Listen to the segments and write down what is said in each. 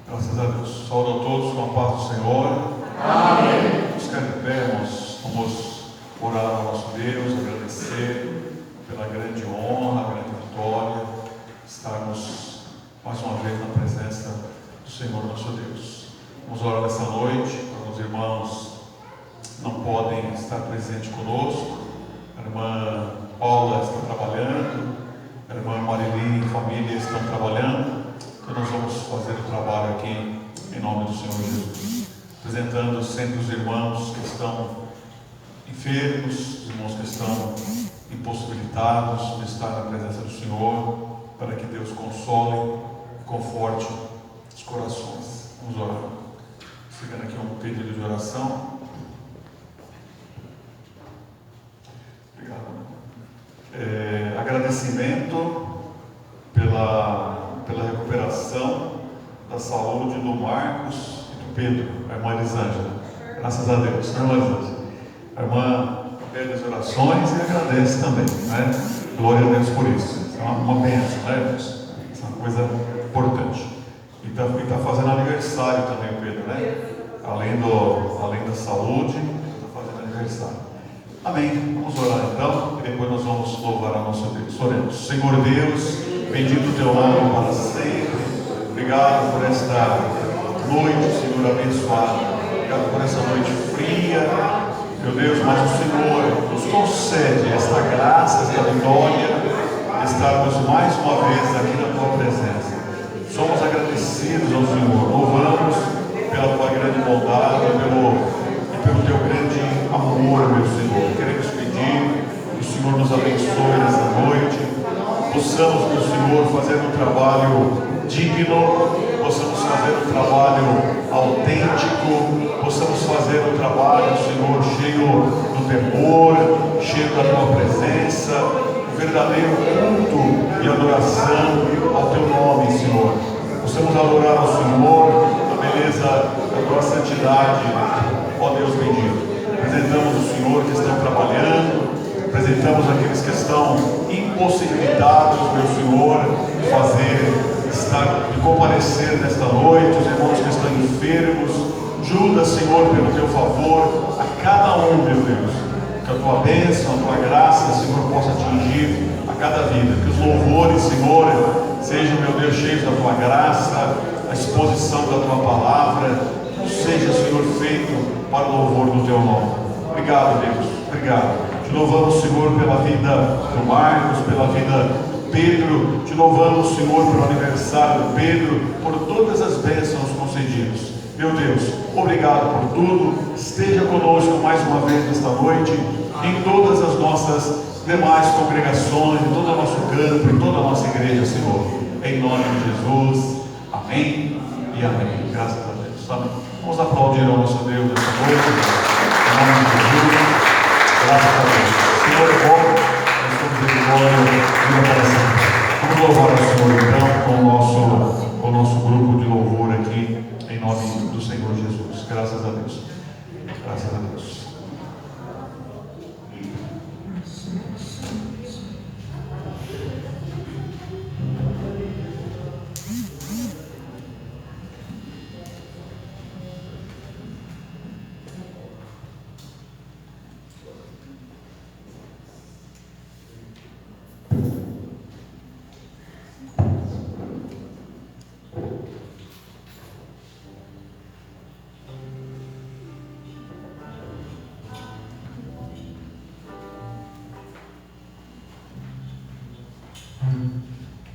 Graças a Deus. Saúdo a todos com a paz do Senhor. Amém. Nos ficar de pé, irmãos, vamos orar ao nosso Deus, agradecer pela grande honra, a grande vitória, estarmos mais uma vez na presença do Senhor nosso Deus. Vamos orar nessa noite, para os irmãos não podem estar presentes conosco. A irmã Paula está trabalhando, a irmã Marili e família estão trabalhando. Então nós vamos fazer o trabalho aqui em nome do Senhor Jesus, apresentando sempre os irmãos que estão enfermos, os irmãos que estão impossibilitados de estar na presença do Senhor, para que Deus console e conforte os corações. Vamos orar. Seguindo aqui um pedido de oração. Obrigado. Agradecimento pela recuperação da saúde do Marcos e do Pedro, a irmã Elisângela. Graças a Deus, irmã Elisângela. A irmã pede as orações e agradece também, né? Glória a Deus por isso. É uma bênção, né, irmãos? Isso é uma coisa importante. E está fazendo aniversário também o Pedro, né? Além da saúde, está fazendo aniversário. Amém. Vamos orar então, e depois nós vamos louvar a nosso Deus. Oremos. Senhor Deus, bendito o teu nome para sempre. Obrigado por esta noite, Senhor, abençoada. Obrigado por essa noite fria, meu Deus, mas o Senhor nos concede esta graça, esta vitória, de estarmos mais uma vez aqui na tua presença. Somos agradecidos ao Senhor, louvamos pela tua grande bondade e pelo teu grande amor, meu Senhor. Queremos pedir que o Senhor nos abençoe nessa noite, possamos, meu Senhor, fazer um trabalho digno, possamos fazer um trabalho autêntico, possamos fazer um trabalho, Senhor, cheio do temor, cheio da tua presença, um verdadeiro culto e adoração ao teu nome, Senhor. Possamos adorar ao Senhor, a beleza da tua santidade, ó Deus bendito. Apresentamos o Senhor que estão trabalhando, apresentamos aqueles que estão impossibilitados, meu Senhor, de comparecer nesta noite, os irmãos que estão enfermos. Ajuda, Senhor, pelo teu favor, a cada um, meu Deus, que a tua bênção, a tua graça, Senhor, possa atingir a cada vida, que os louvores, Senhor, sejam, meu Deus, cheios da tua graça, a exposição da tua palavra, seja, Senhor, feito para o louvor do teu nome. Obrigado, Deus, obrigado. Te louvamos, Senhor, pela vida do Marcos, pela vida do Pedro. Te louvamos, Senhor, pelo aniversário do Pedro, por todas as bênçãos concedidas. Meu Deus, obrigado por tudo. Esteja conosco mais uma vez nesta noite, em todas as nossas demais congregações, em todo o nosso campo, em toda a nossa igreja, Senhor. Em nome de Jesus. Amém e amém. Graças a Deus. Amém. Vamos aplaudir ao nosso Deus nesta noite. Em nome de Jesus. Graças a Deus. O Senhor é bom, nós estamos em glória e para sempre. Vamos louvar o Senhor então com o nosso grupo de louvor aqui, em nome do Senhor Jesus. Graças a Deus. Graças a Deus.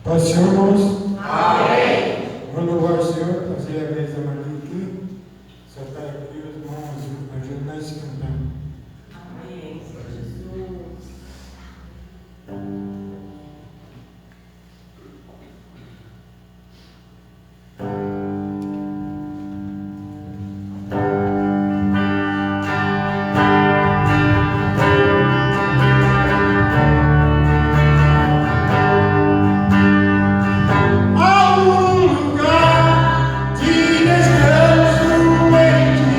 Paz do Senhor, irmãos. Amém. Vamos louvar o Senhor, fazer a vez da Maria aqui. Sentar aqui, os irmãos, ajuda nós cantando. Amém, Senhor Jesus. Há um lugar de descanso em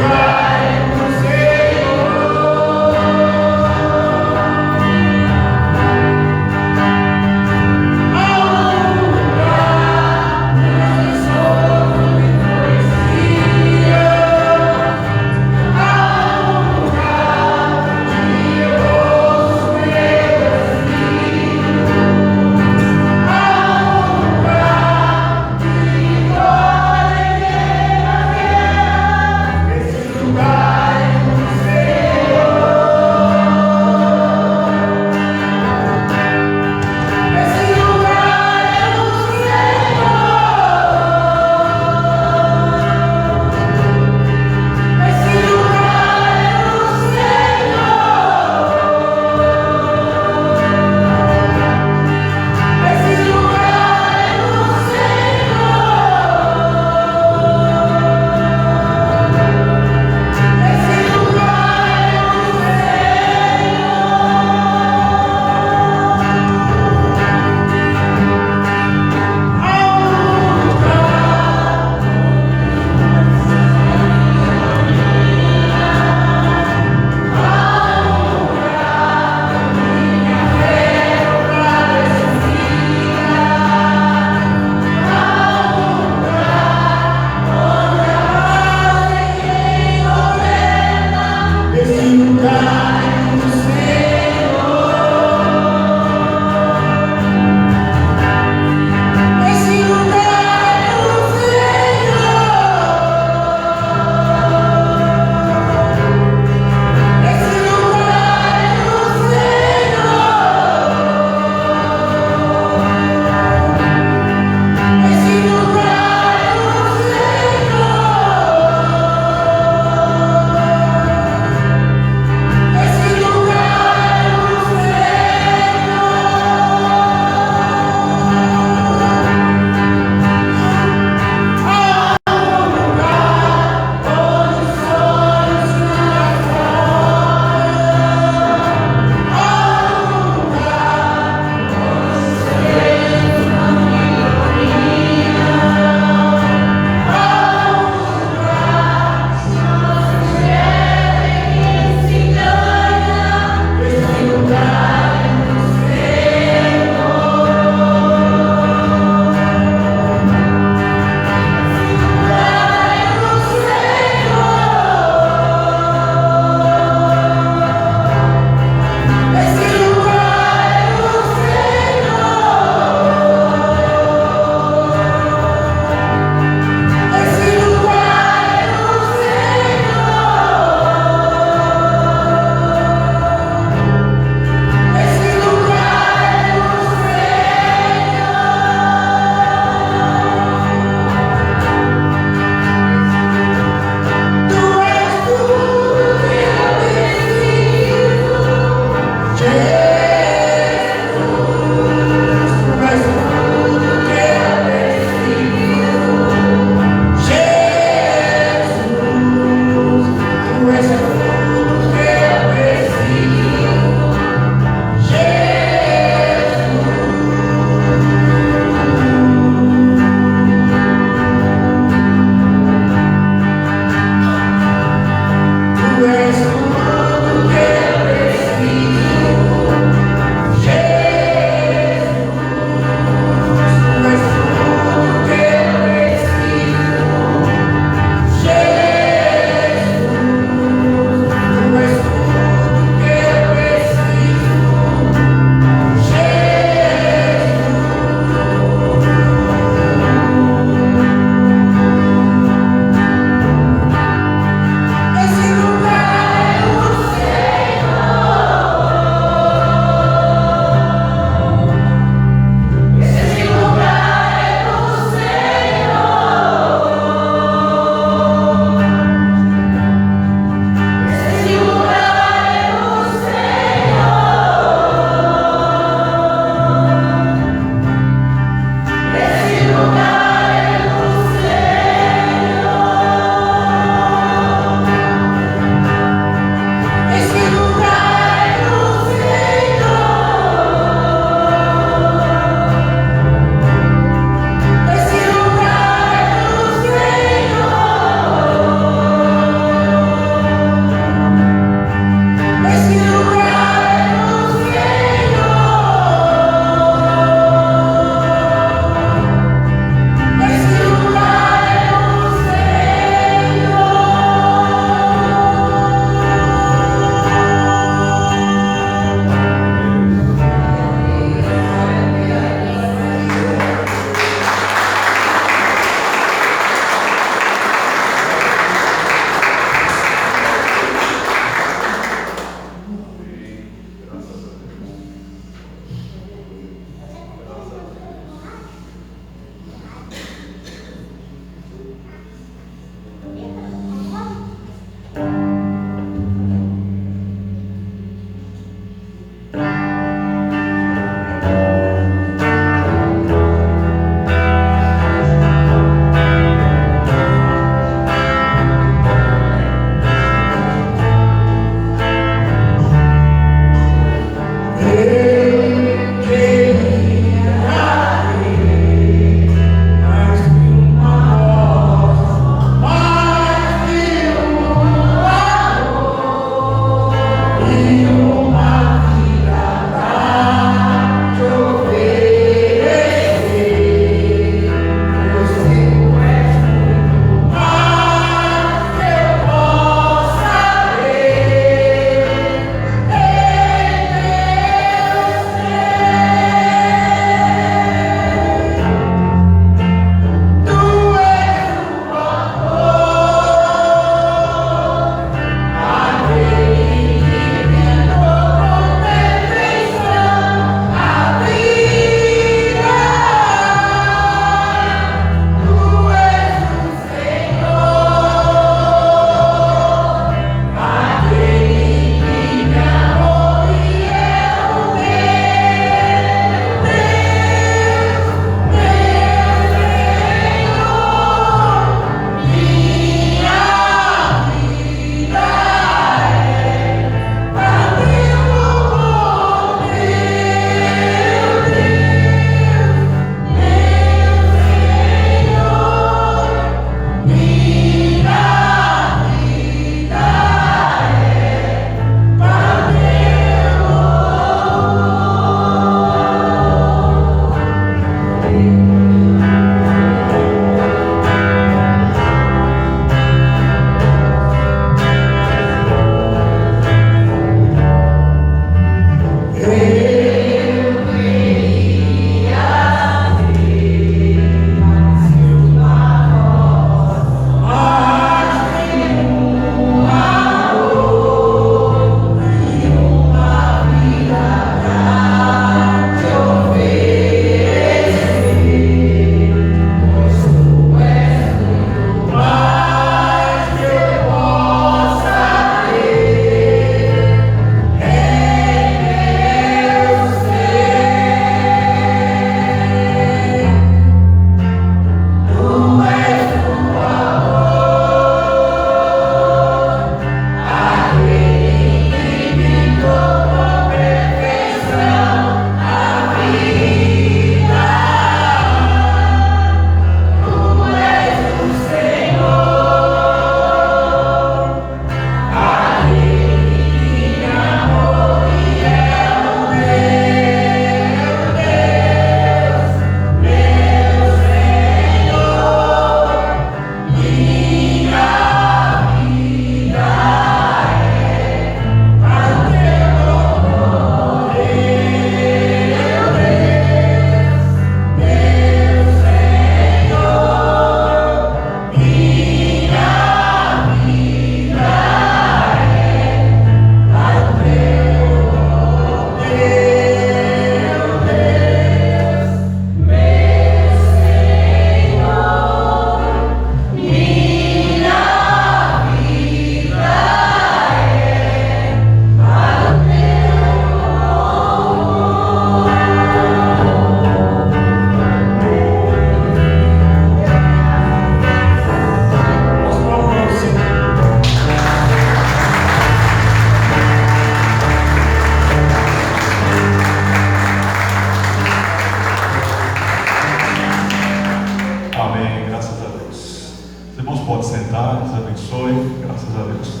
a Deus.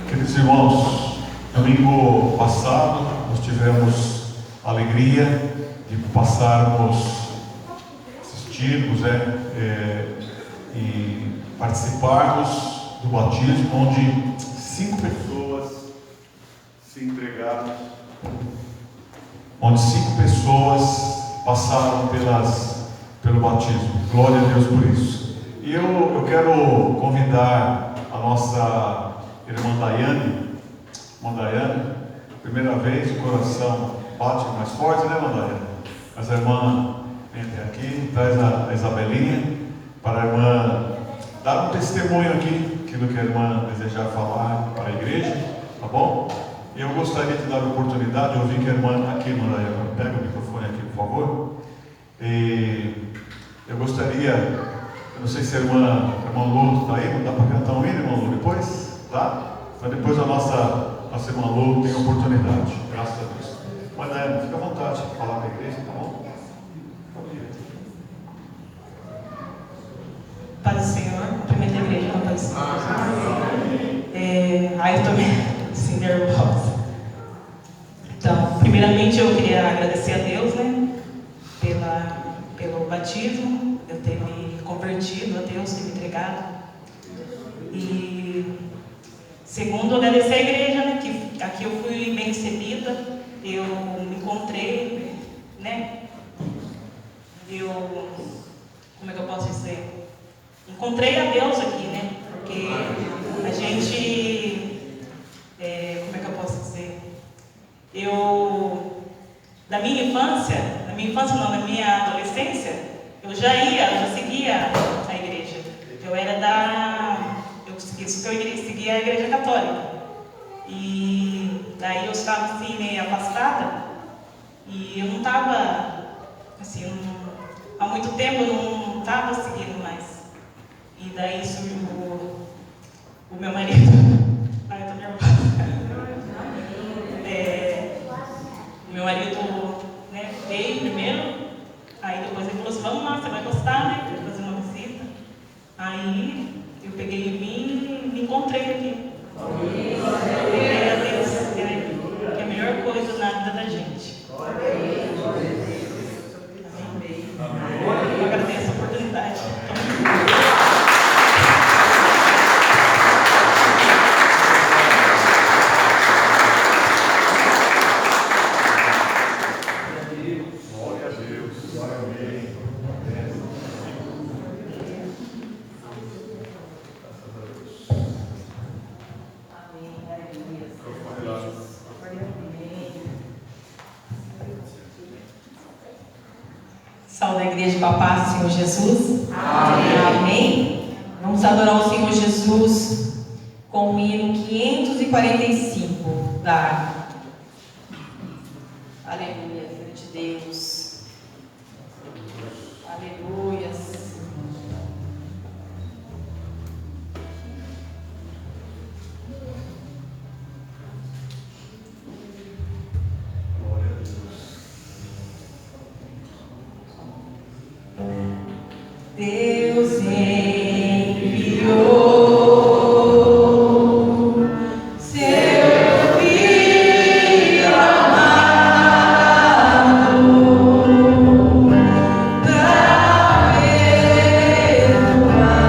Queridos irmãos, domingo passado nós tivemos a alegria de assistirmos e participarmos do batismo, onde 5 pessoas se entregaram, onde 5 pessoas passaram pelo batismo. Glória a Deus por isso. E eu quero convidar a nossa irmã Daiane. Irmã Daiane, primeira vez o coração bate mais forte, né, irmã Daiane? Mas a irmã vem até aqui, traz a Isabelinha, para a irmã dar um testemunho aqui, aquilo que a irmã desejar falar para a igreja, tá bom? E eu gostaria de dar a oportunidade, eu vi que a irmã aqui, irmã Daiane, pega o microfone aqui, por favor. E eu gostaria, eu não sei se a irmã Lu está aí, não dá para cantar um hino, irmã Lu, depois? Tá? Então depois a nossa irmã Lu tem oportunidade, graças a Deus. Mas Daiane, fica à vontade de falar para a igreja, tá bom? Paz do Senhor, primeira igreja, paz do Senhor. Eu estou assim, nervosa. Então, primeiramente eu queria agradecer a Deus, né, pelo batismo, eu ter me convertido a Deus, ter me entregado. E segundo, agradecer a igreja, né, que aqui eu fui bem recebida, eu me encontrei, né, como é que eu posso dizer? Encontrei a Deus aqui, né? Porque a gente, como é que eu posso dizer? Da minha infância não, da minha adolescência, eu já seguia a igreja. Eu seguia a igreja católica. E daí eu estava assim, meio afastada, e eu não estava, assim, há muito tempo eu não estava seguindo mais. E daí surgiu o meu marido. Ai, eu tô nervosa. O meu marido, né, veio primeiro, aí depois ele falou assim, vamos lá, você vai gostar, né? Vou fazer uma visita. Aí eu peguei e vim e me encontrei aqui. Glória a Deus, que é a melhor coisa na vida da gente. Amém. Eu agradeço a oportunidade. Saúde a igreja Papá, Senhor Jesus. Amém. Amém. Vamos adorar o Senhor Jesus com o hino 545 da Aleluia, Filho de Deus. Aleluias. Deus enviou seu Filho amado para perdoar,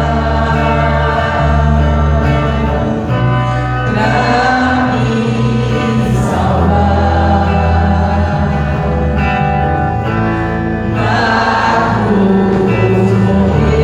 para me salvar. Na cruz morreu.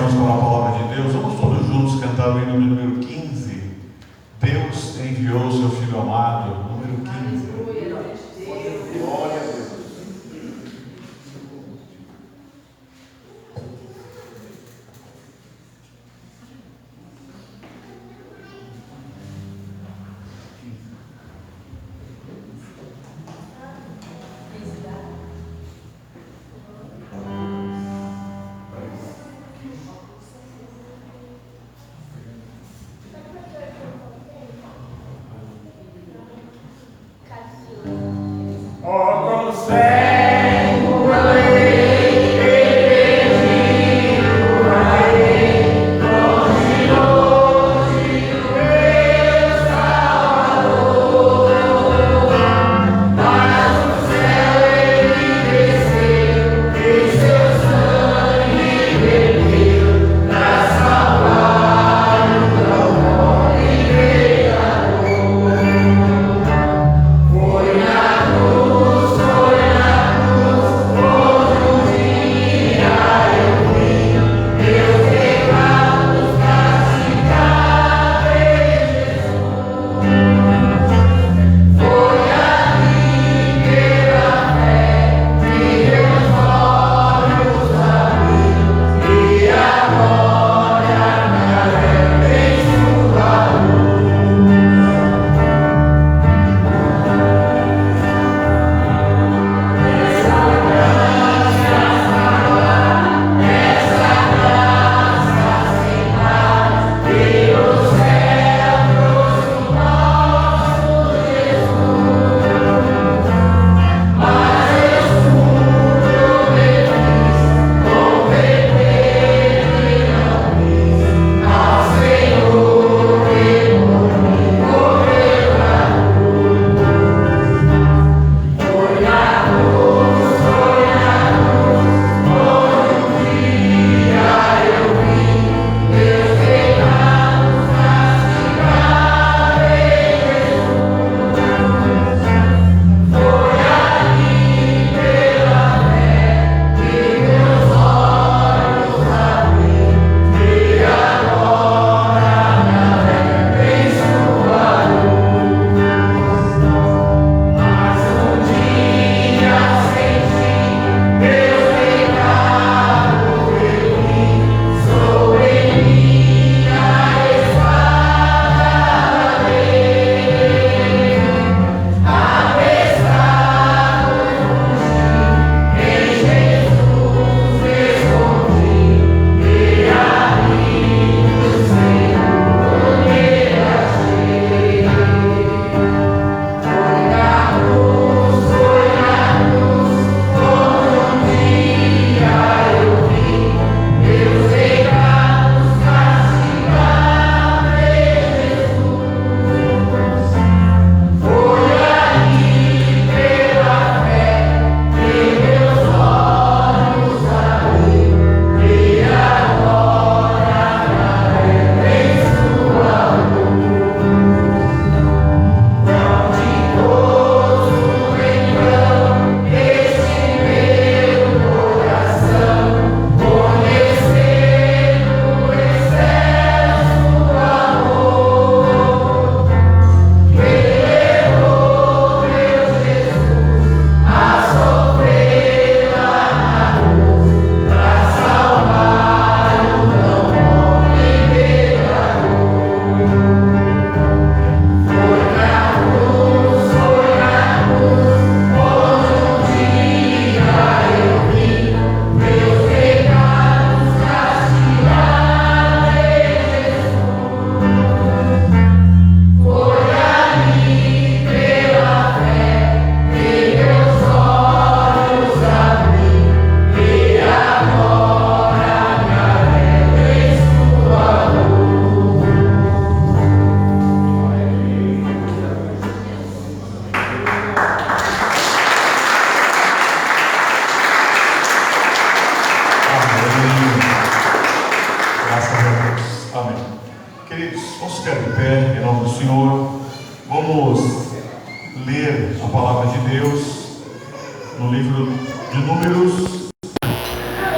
atentarmos para a palavra de Deus, vamos todos juntos cantar o hino número 15. Deus enviou seu Filho amado, número 15. Glória a Deus.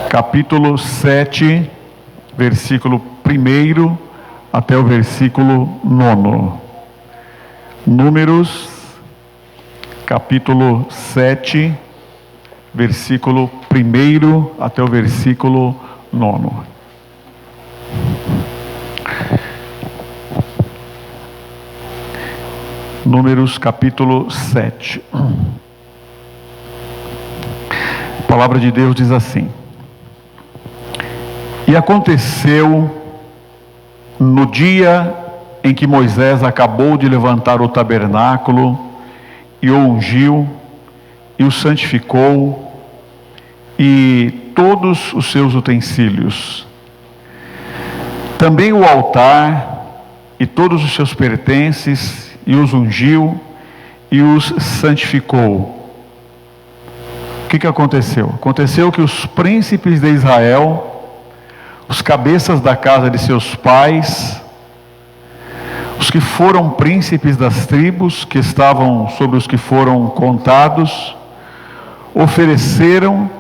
Capítulo 7, versículo 1 até o versículo 9. Números, capítulo 7, versículo 1 até o versículo 9. Números, capítulo 7. A palavra de Deus diz assim: E aconteceu no dia em que Moisés acabou de levantar o tabernáculo, e o ungiu, e o santificou, e todos os seus utensílios, também o altar, e todos os seus pertences, e os ungiu, e os santificou. O que aconteceu? Aconteceu que os príncipes de Israel, os cabeças da casa de seus pais, os que foram príncipes das tribos, que estavam sobre os que foram contados, ofereceram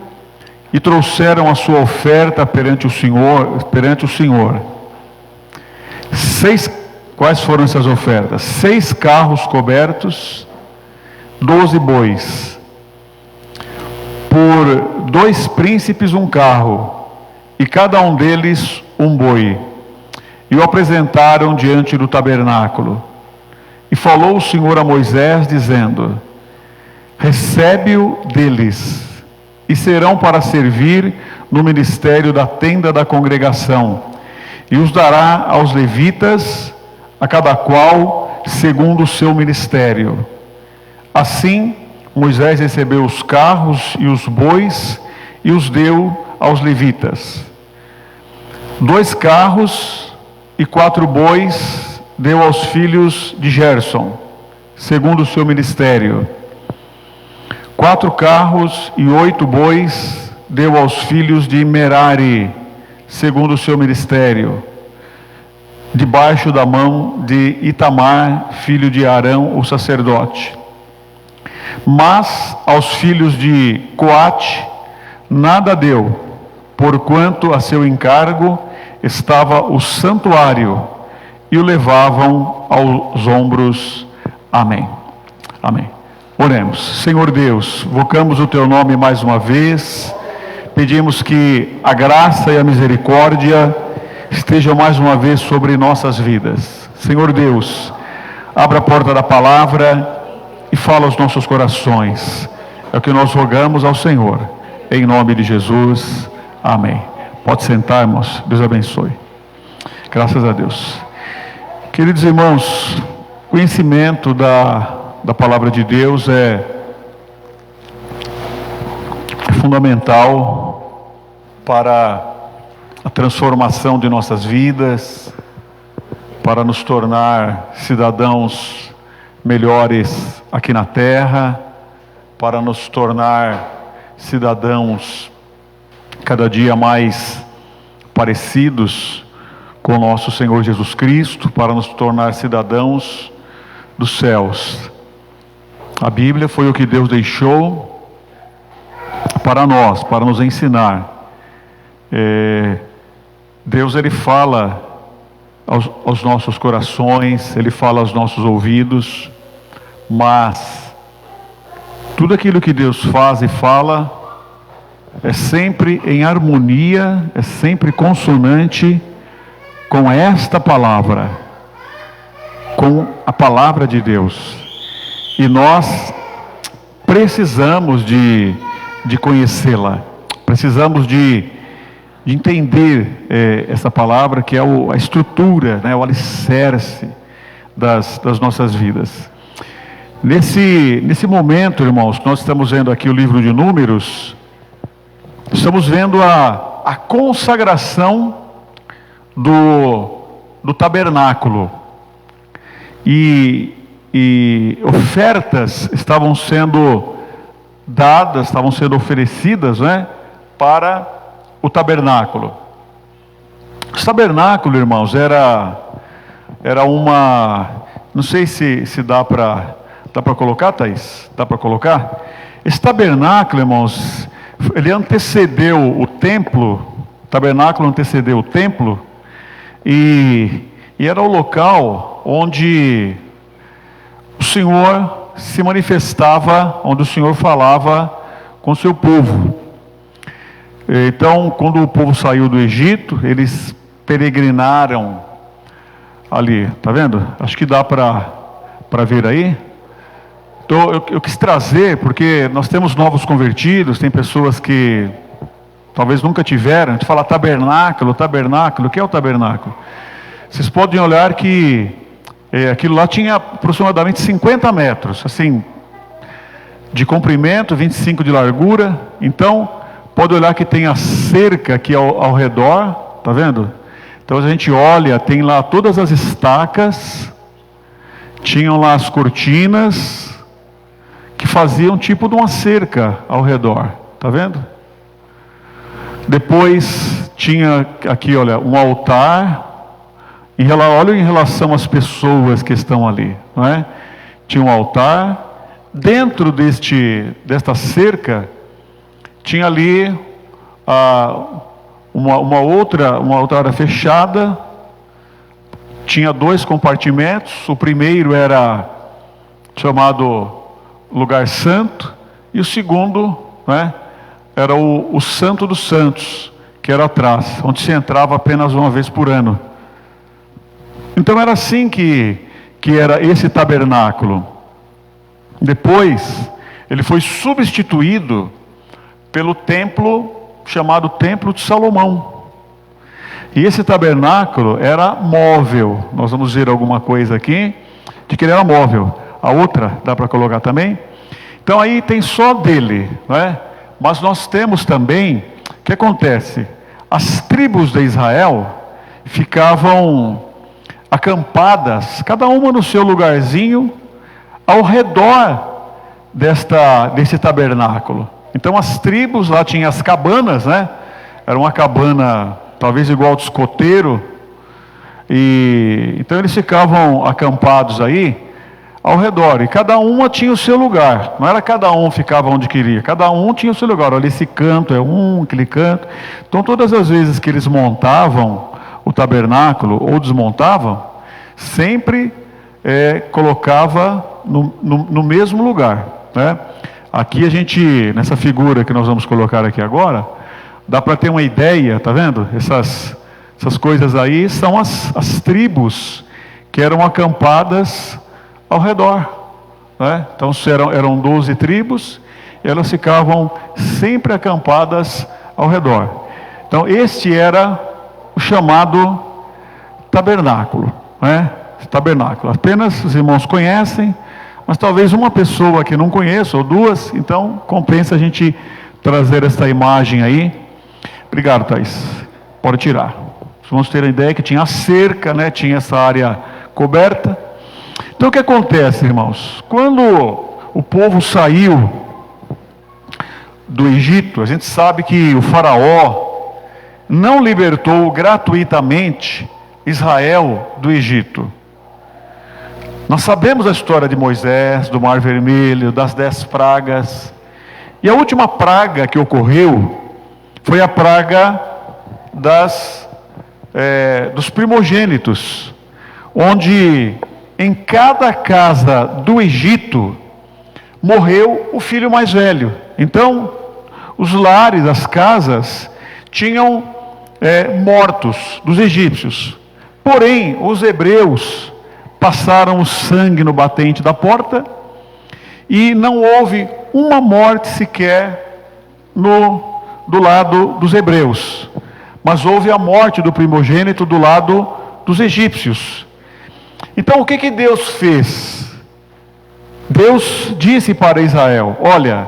e trouxeram a sua oferta perante o Senhor. Quais foram essas ofertas? 6 carros cobertos, 12 bois. Por 2 príncipes um carro, e cada um deles um boi. E o apresentaram diante do tabernáculo. E falou o Senhor a Moisés, dizendo: Recebe-o deles, e serão para servir no ministério da tenda da congregação, e os dará aos levitas, a cada qual segundo o seu ministério. Assim Moisés recebeu os carros e os bois, e os deu aos levitas. 2 carros e 4 bois deu aos filhos de Gerson, segundo o seu ministério. 4 carros e 8 bois deu aos filhos de Merari, segundo o seu ministério, debaixo da mão de Itamar, filho de Arão, o sacerdote. Mas aos filhos de Coate nada deu, porquanto a seu encargo estava o santuário, e o levavam aos ombros. Amém. Amém. Oremos. Senhor Deus, invocamos o teu nome mais uma vez, pedimos que a graça e a misericórdia estejam mais uma vez sobre nossas vidas. Senhor Deus, abra a porta da palavra e fala aos nossos corações. É o que nós rogamos ao Senhor, em nome de Jesus. Amém. Pode sentar, irmãos. Deus abençoe. Graças a Deus. Queridos irmãos, conhecimento da palavra de Deus é fundamental para a transformação de nossas vidas, para nos tornar cidadãos melhores aqui na terra, para nos tornar cidadãos cada dia mais parecidos com o nosso Senhor Jesus Cristo, para nos tornar cidadãos dos céus. A Bíblia foi o que Deus deixou para nós, para nos ensinar. Deus, Ele fala aos nossos corações, Ele fala aos nossos ouvidos, mas tudo aquilo que Deus faz e fala é sempre em harmonia, é sempre consonante com esta palavra, com a palavra de Deus. E nós precisamos de conhecê-la, precisamos de entender essa palavra, que é a estrutura, né, o alicerce das nossas vidas. Nesse momento, irmãos, nós estamos vendo aqui o livro de Números, estamos vendo a consagração do tabernáculo, e ofertas estavam sendo dadas, estavam sendo oferecidas, né, para o tabernáculo. O tabernáculo, irmãos, era uma, não sei se dá para colocar, Thaís? Dá para colocar? Esse tabernáculo, irmãos, ele antecedeu o templo. O tabernáculo antecedeu o templo, e era o local onde o Senhor se manifestava, onde o Senhor falava com o seu povo. Então, quando o povo saiu do Egito, eles peregrinaram ali, tá vendo? Acho que dá para ver aí. Então, eu quis trazer, porque nós temos novos convertidos, tem pessoas que talvez nunca tiveram. A gente fala tabernáculo, o que é o tabernáculo? Vocês podem olhar que aquilo lá tinha aproximadamente 50 metros, assim, de comprimento, 25 de largura. Então, pode olhar que tem a cerca aqui ao redor, tá vendo? Então a gente olha, tem lá todas as estacas, tinham lá as cortinas, que faziam tipo de uma cerca ao redor, tá vendo? Depois tinha aqui, olha, um altar, olha em relação às pessoas que estão ali, não é? Tinha um altar, dentro desta cerca, tinha ali uma outra área fechada, tinha 2 compartimentos. O primeiro era chamado lugar santo, e o segundo, né, era o Santo dos Santos, que era atrás, onde se entrava apenas uma vez por ano. Então era assim que era esse tabernáculo. Depois ele foi substituído pelo templo chamado Templo de Salomão. E esse tabernáculo era móvel. Nós vamos ver alguma coisa aqui de que ele era móvel. A outra dá para colocar também. Então aí tem só dele, né? Mas nós temos também, o que acontece? As tribos de Israel ficavam acampadas, cada uma no seu lugarzinho, ao redor desse tabernáculo. Então as tribos lá tinham as cabanas, né? Era uma cabana talvez igual ao do escoteiro, e então eles ficavam acampados aí ao redor, e cada uma tinha o seu lugar. Não era cada um ficava onde queria, cada um tinha o seu lugar. Olha, esse canto é aquele canto. Então todas as vezes que eles montavam o tabernáculo ou desmontavam, sempre colocava no mesmo lugar, né? Aqui a gente, nessa figura que nós vamos colocar aqui agora, dá para ter uma ideia, tá vendo? Essas coisas aí são as tribos que eram acampadas ao redor, né? Então eram 12 tribos, e elas ficavam sempre acampadas ao redor. Então este era o chamado tabernáculo, né? Tabernáculo. Apenas os irmãos conhecem, mas talvez uma pessoa que não conheça, ou 2, então compensa a gente trazer essa imagem aí. Obrigado, Thaís. Pode tirar. Vamos ter a ideia que tinha a cerca, né? Tinha essa área coberta. Então o que acontece, irmãos? Quando o povo saiu do Egito, a gente sabe que o faraó não libertou gratuitamente Israel do Egito. Nós sabemos a história de Moisés, do Mar Vermelho, das 10 pragas. E a última praga que ocorreu foi a praga dos primogênitos, onde em cada casa do Egito morreu o filho mais velho. Então, os lares, as casas, tinham mortos dos egípcios. Porém, os hebreus passaram o sangue no batente da porta, e não houve uma morte sequer do lado dos hebreus, mas houve a morte do primogênito do lado dos egípcios. Então o que Deus fez? Deus disse para Israel: olha,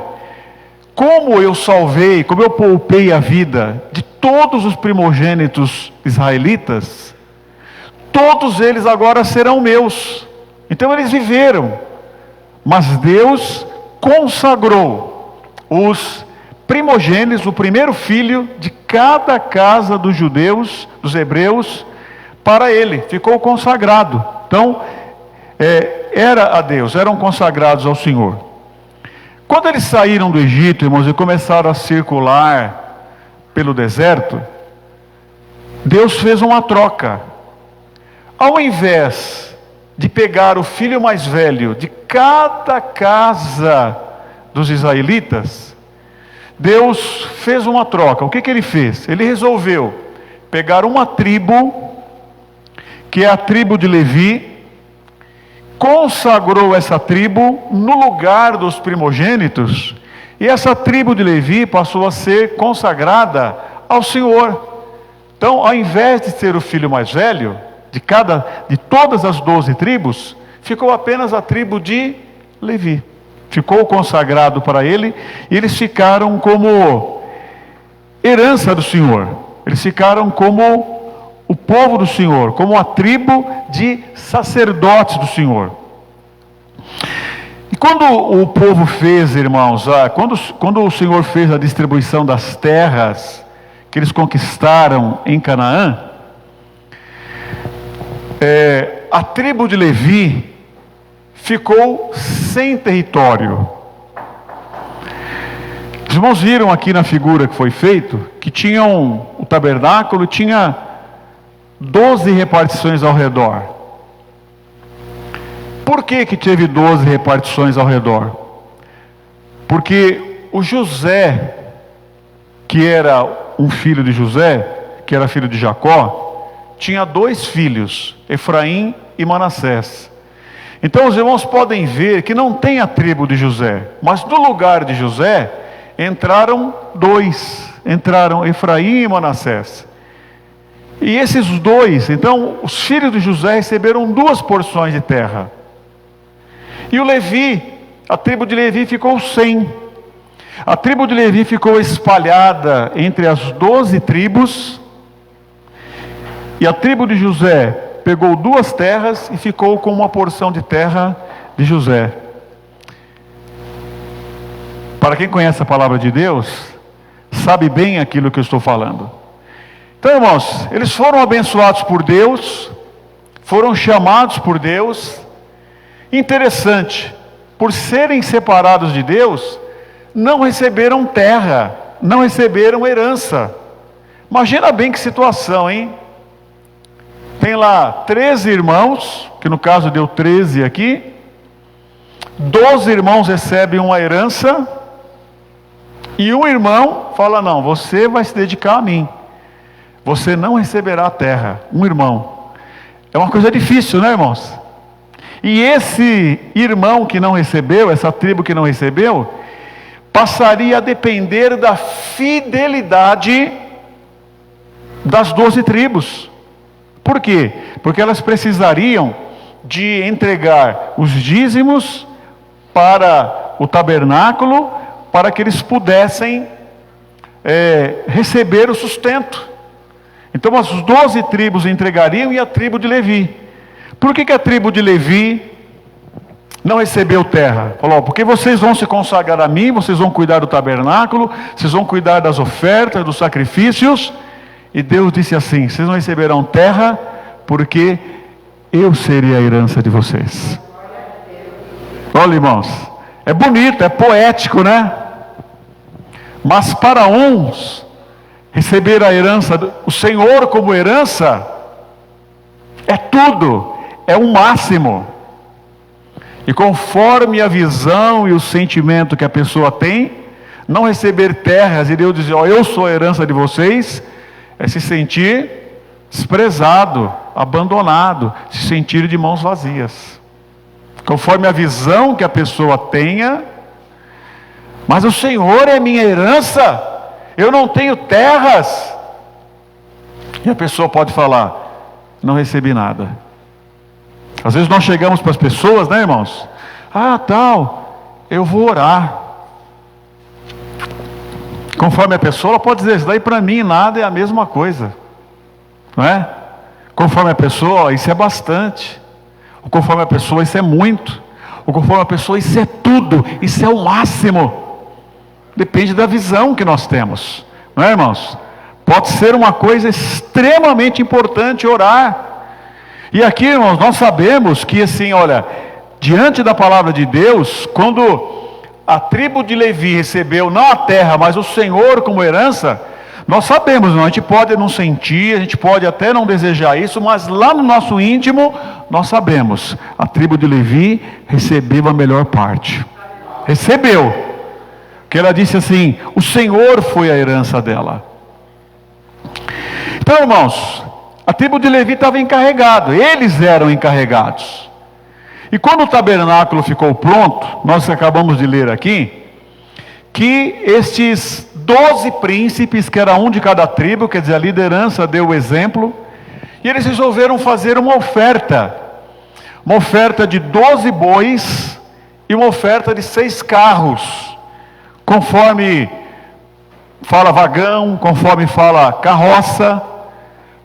como eu salvei, como eu poupei a vida de todos os primogênitos israelitas, todos eles agora serão meus. Então eles viveram, mas Deus consagrou os primogênitos, o primeiro filho de cada casa dos judeus, dos hebreus, para ele, ficou consagrado. Então, era a Deus, eram consagrados ao Senhor. Quando eles saíram do Egito, irmãos, e começaram a circular pelo deserto, Deus fez uma troca. Ao invés de pegar o filho mais velho de cada casa dos israelitas, Deus fez uma troca. O que ele fez? Ele resolveu pegar uma tribo, que é a tribo de Levi, consagrou essa tribo no lugar dos primogênitos, e essa tribo de Levi passou a ser consagrada ao Senhor. Então, ao invés de ser o filho mais velho de todas as 12 tribos, ficou apenas a tribo de Levi. Ficou consagrado para ele, e eles ficaram como herança do Senhor. Eles ficaram como o povo do Senhor, como a tribo de sacerdotes do Senhor. E quando o povo fez, irmãos, quando o Senhor fez a distribuição das terras que eles conquistaram em Canaã, a tribo de Levi ficou sem território. Os irmãos viram aqui na figura que foi feito, que tinham o tabernáculo, tinha 12 repartições ao redor. Por que teve 12 repartições ao redor? Porque o José, que era um filho de José, que era filho de Jacó, tinha 2 filhos, Efraim e Manassés. Então os irmãos podem ver que não tem a tribo de José, mas no lugar de José entraram 2, entraram Efraim e Manassés. E esses 2, então os filhos de José receberam 2 porções de terra. E o Levi, a tribo de Levi ficou sem. A tribo de Levi ficou espalhada entre as 12 tribos, e a tribo de José pegou 2 terras e ficou com uma porção de terra de José. Para quem conhece a palavra de Deus, sabe bem aquilo que eu estou falando. Então, irmãos, eles foram abençoados por Deus, foram chamados por Deus. Interessante, por serem separados de Deus, não receberam terra, não receberam herança. Imagina bem que situação, hein? Tem lá 13 irmãos, que no caso deu 13 aqui. 12 irmãos recebem uma herança, e um irmão fala: não, você vai se dedicar a mim, você não receberá a terra. Um irmão. É uma coisa difícil, né, irmãos? E esse irmão que não recebeu, essa tribo que não recebeu, passaria a depender da fidelidade das 12 tribos. Por quê? Porque elas precisariam de entregar os dízimos para o tabernáculo, para que eles pudessem receber o sustento. Então as 12 tribos entregariam, e a tribo de Levi. Por que a tribo de Levi não recebeu terra? Falou: porque vocês vão se consagrar a mim, vocês vão cuidar do tabernáculo, vocês vão cuidar das ofertas, dos sacrifícios. E Deus disse assim: vocês não receberão terra, porque eu serei a herança de vocês. Olha, irmãos, é bonito, é poético, né? Mas para uns, receber a herança, o Senhor como herança, é tudo, é o máximo. E conforme a visão e o sentimento que a pessoa tem, não receber terras e Deus dizer: ó, eu sou a herança de vocês, é se sentir desprezado, abandonado, se sentir de mãos vazias. Conforme a visão que a pessoa tenha. Mas o Senhor é minha herança, eu não tenho terras. E a pessoa pode falar: não recebi nada. Às vezes nós chegamos para as pessoas, né, irmãos? Eu vou orar. Conforme a pessoa, ela pode dizer: isso daí para mim nada, é a mesma coisa, não é? Conforme a pessoa, isso é bastante. Ou conforme a pessoa, isso é muito. Ou conforme a pessoa, isso é tudo, isso é o máximo. Depende da visão que nós temos, não é, irmãos? Pode ser uma coisa extremamente importante orar. E aqui, irmãos, nós sabemos que assim, olha, diante da palavra de Deus, quando a tribo de Levi recebeu não a terra, mas o Senhor como herança, Nós sabemos, não? A gente pode não sentir, a gente pode até não desejar isso, mas lá no nosso íntimo, nós sabemos. A tribo de Levi recebeu a melhor parte. Recebeu. Que ela disse assim: o Senhor foi a herança dela. Então, irmãos, a tribo de Levi estava encarregado, eles eram encarregados. E quando o tabernáculo ficou pronto, nós acabamos de ler aqui, que estes 12 príncipes, que era um de cada tribo, quer dizer, a liderança deu o exemplo, e eles resolveram fazer uma oferta de 12 bois e uma oferta de 6 carros, conforme fala vagão, conforme fala carroça,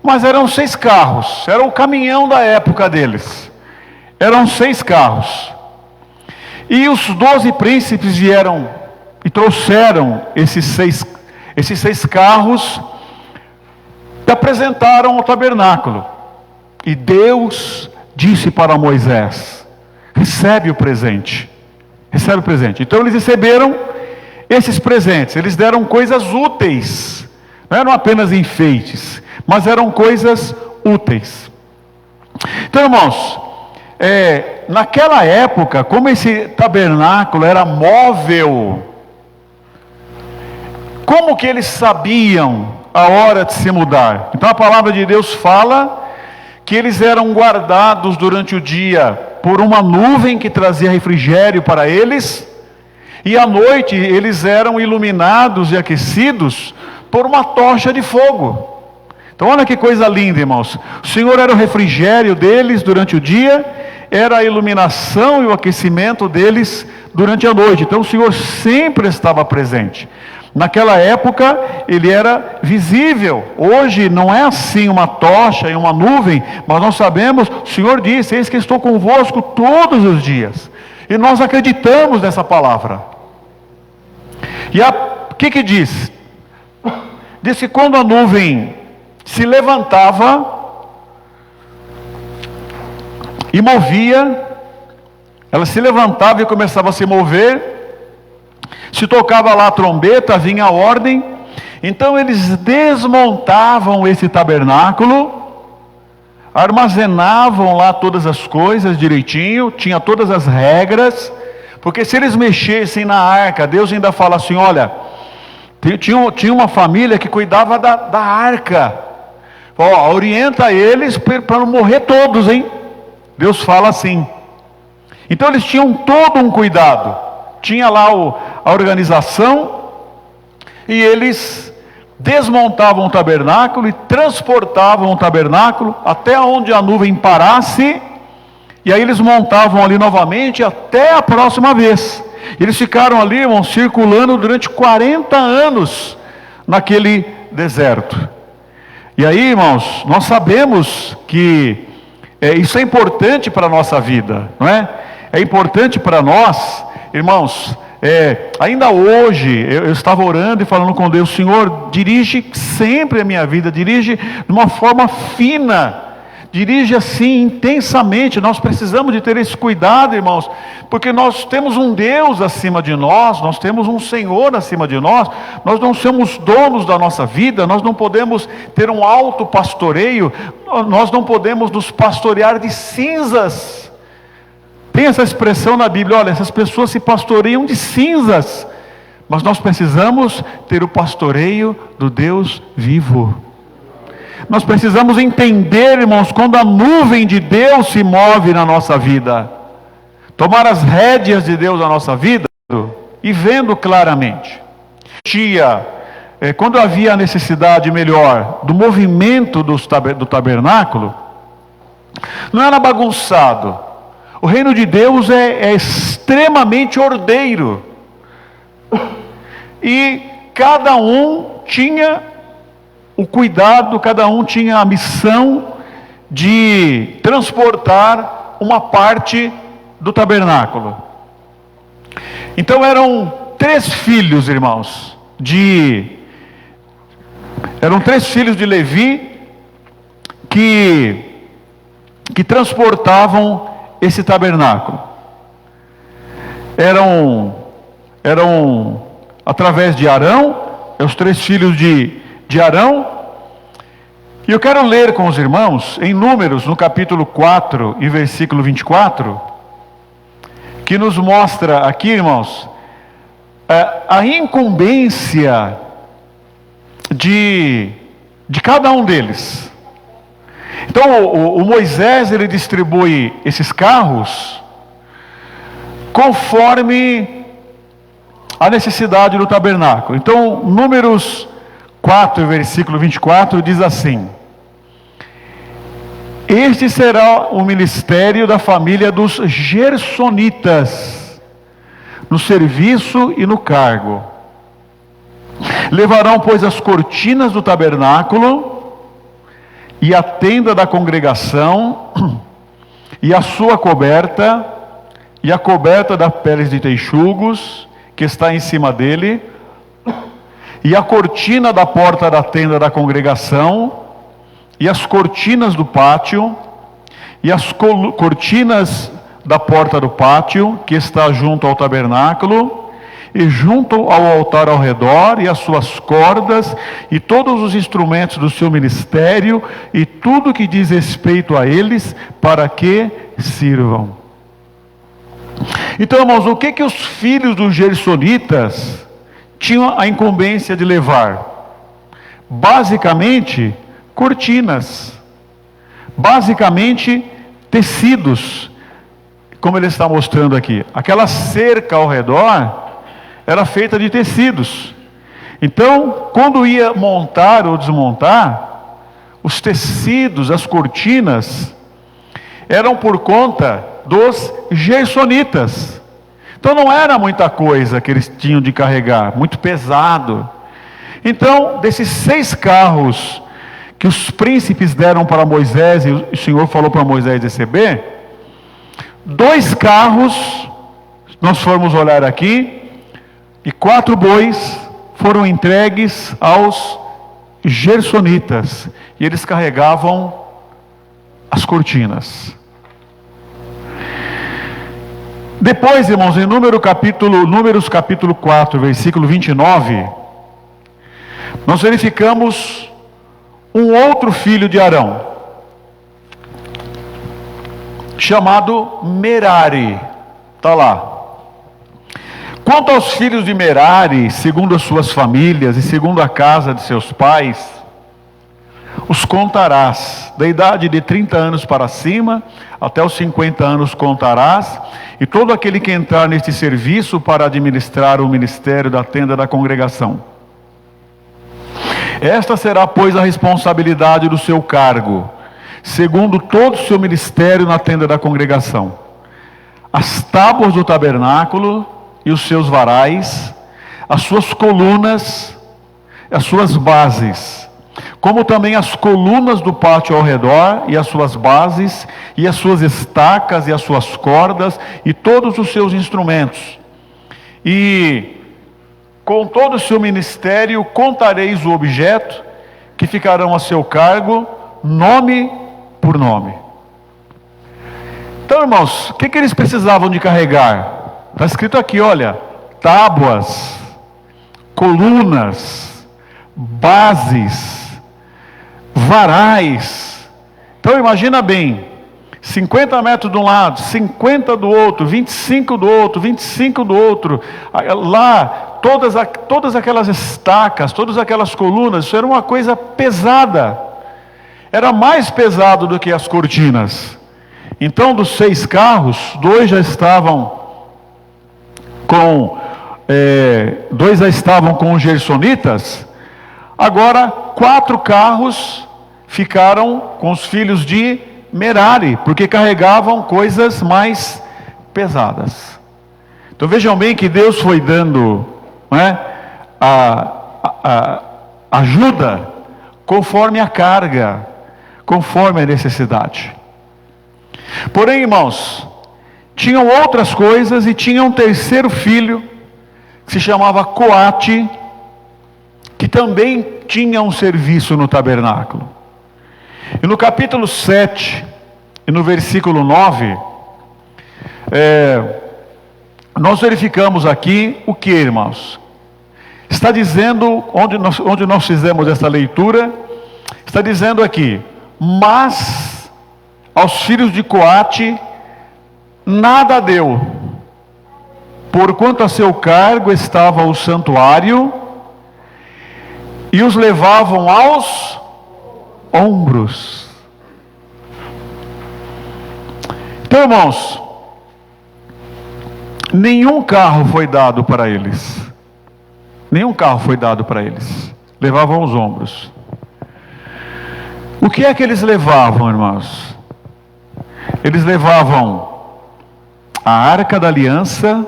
mas eram 6 carros, era o caminhão da época deles, eram 6 carros, e os 12 príncipes vieram e trouxeram esses seis carros e apresentaram ao tabernáculo. E Deus disse para Moisés: recebe o presente. Recebe o presente. Então eles receberam esses presentes. Eles deram coisas úteis. Não eram apenas enfeites, mas eram coisas úteis. Então, irmãos, naquela época, como esse tabernáculo era móvel, como que eles sabiam a hora de se mudar? Então a palavra de Deus fala que eles eram guardados durante o dia por uma nuvem que trazia refrigério para eles, e à noite eles eram iluminados e aquecidos por uma tocha de fogo. Então olha que coisa linda, irmãos. O Senhor era o refrigério deles durante o dia, era a iluminação e o aquecimento deles durante a noite. Então o Senhor sempre estava presente. Naquela época ele era visível. Hoje não é assim uma tocha e uma nuvem, mas nós sabemos, o Senhor disse: eis que estou convosco todos os dias. E nós acreditamos nessa palavra. E o que diz? Diz que quando a nuvem se levantava e movia, ela se levantava e começava a se mover, se tocava lá a trombeta, vinha a ordem. Então eles desmontavam esse tabernáculo, armazenavam lá todas as coisas direitinho, tinha todas as regras, porque se eles mexessem na arca, Deus ainda fala assim: olha, tinha uma família que cuidava da arca, orienta eles para não morrer todos, hein? Deus fala assim. Então eles tinham todo um cuidado, tinha lá a organização, e eles desmontavam o tabernáculo e transportavam o tabernáculo até onde a nuvem parasse, e aí eles montavam ali novamente até a próxima vez. Eles ficaram ali, irmãos, circulando durante 40 anos naquele deserto. E aí, irmãos, nós sabemos que isso é importante para a nossa vida, não é? É importante para nós, irmãos. Ainda hoje eu estava orando e falando com Deus: Senhor, dirige sempre a minha vida, dirige de uma forma fina, dirige assim intensamente. Nós precisamos de ter esse cuidado, irmãos, porque nós temos um Deus acima de nós, nós temos um Senhor acima de nós não somos donos da nossa vida, nós não podemos ter um alto pastoreio, nós não podemos nos pastorear de cinzas. Tem essa expressão na Bíblia: olha, essas pessoas se pastoreiam de cinzas. Mas nós precisamos ter o pastoreio do Deus vivo. Nós precisamos entender, irmãos, quando a nuvem de Deus se move na nossa vida, tomar as rédeas de Deus na nossa vida e vendo claramente. Quando havia a necessidade melhor do movimento do tabernáculo, não era bagunçado. O reino de Deus é extremamente ordeiro. E cada um tinha o cuidado, cada um tinha a missão de transportar uma parte do tabernáculo. Então eram 3 filhos, irmãos, eram 3 filhos de Levi que transportavam esse tabernáculo. Eram através de Arão, os 3 filhos de de Arão. E eu quero ler com os irmãos, em Números, no capítulo 4 e versículo 24, que nos mostra aqui, irmãos, a incumbência de cada um deles. Então, o Moisés, ele distribui esses carros conforme a necessidade do tabernáculo. Então, Números 4, versículo 24, diz assim: este será o ministério da família dos Gersonitas, no serviço e no cargo. Levarão, pois, as cortinas do tabernáculo e a tenda da congregação e a sua coberta e a coberta das peles de teixugos que está em cima dele, e a cortina da porta da tenda da congregação, e as cortinas do pátio, e as cortinas da porta do pátio, que está junto ao tabernáculo, e junto ao altar ao redor, e as suas cordas, e todos os instrumentos do seu ministério, e tudo que diz respeito a eles, para que sirvam. Então, irmãos, o que os filhos dos Gersonitas tinham a incumbência de levar? Basicamente, cortinas, basicamente tecidos, como ele está mostrando aqui. Aquela cerca ao redor era feita de tecidos. Então, quando ia montar ou desmontar, os tecidos, as cortinas, eram por conta dos Gersonitas. Então não era muita coisa que eles tinham de carregar, muito pesado. Então, desses 6 carros que os príncipes deram para Moisés, e o Senhor falou para Moisés receber, 2 carros, nós formos olhar aqui, e 4 bois foram entregues aos Gersonitas, e eles carregavam as cortinas. Depois, irmãos, em Números capítulo 4, versículo 29, nós verificamos um outro filho de Arão, chamado Merari. Está lá. Quanto aos filhos de Merari, segundo as suas famílias e segundo a casa de seus pais, os contarás, da idade de 30 anos para cima, até os 50 anos contarás, e todo aquele que entrar neste serviço para administrar o ministério da tenda da congregação. Esta será, pois, a responsabilidade do seu cargo, segundo todo o seu ministério na tenda da congregação: as tábuas do tabernáculo e os seus varais, as suas colunas, as suas bases, como também as colunas do pátio ao redor e as suas bases, e as suas estacas e as suas cordas, e todos os seus instrumentos. E com todo o seu ministério contareis o objeto que ficarão a seu cargo, nome por nome. Então, irmãos, o que eles precisavam de carregar? Está escrito aqui, olha: tábuas, colunas, bases, varais. Então imagina bem, 50 metros de um lado, 50 do outro, 25 do outro, 25 do outro. Lá, todas aquelas estacas, todas aquelas colunas, isso era uma coisa pesada. Era mais pesado do que as cortinas. Então, dos 6 carros, 2 já estavam com os Gersonitas. Agora 4 carros ficaram com os filhos de Merari, porque carregavam coisas mais pesadas. Então vejam bem que Deus foi dando, a ajuda conforme a carga, conforme a necessidade. Porém, irmãos, tinham outras coisas, e tinha um terceiro filho que se chamava Coate, que também tinha um serviço no tabernáculo. E no capítulo 7 e no versículo 9, nós verificamos aqui o que, irmãos? está dizendo, onde nós fizemos essa leitura, está dizendo aqui: mas aos filhos de Coate nada deu, porquanto a seu cargo estava o santuário, e os levavam aos ombros. Então, irmãos, nenhum carro foi dado para eles. Nenhum carro foi dado para eles. Levavam aos ombros. O que é que eles levavam, irmãos? Eles levavam a Arca da Aliança,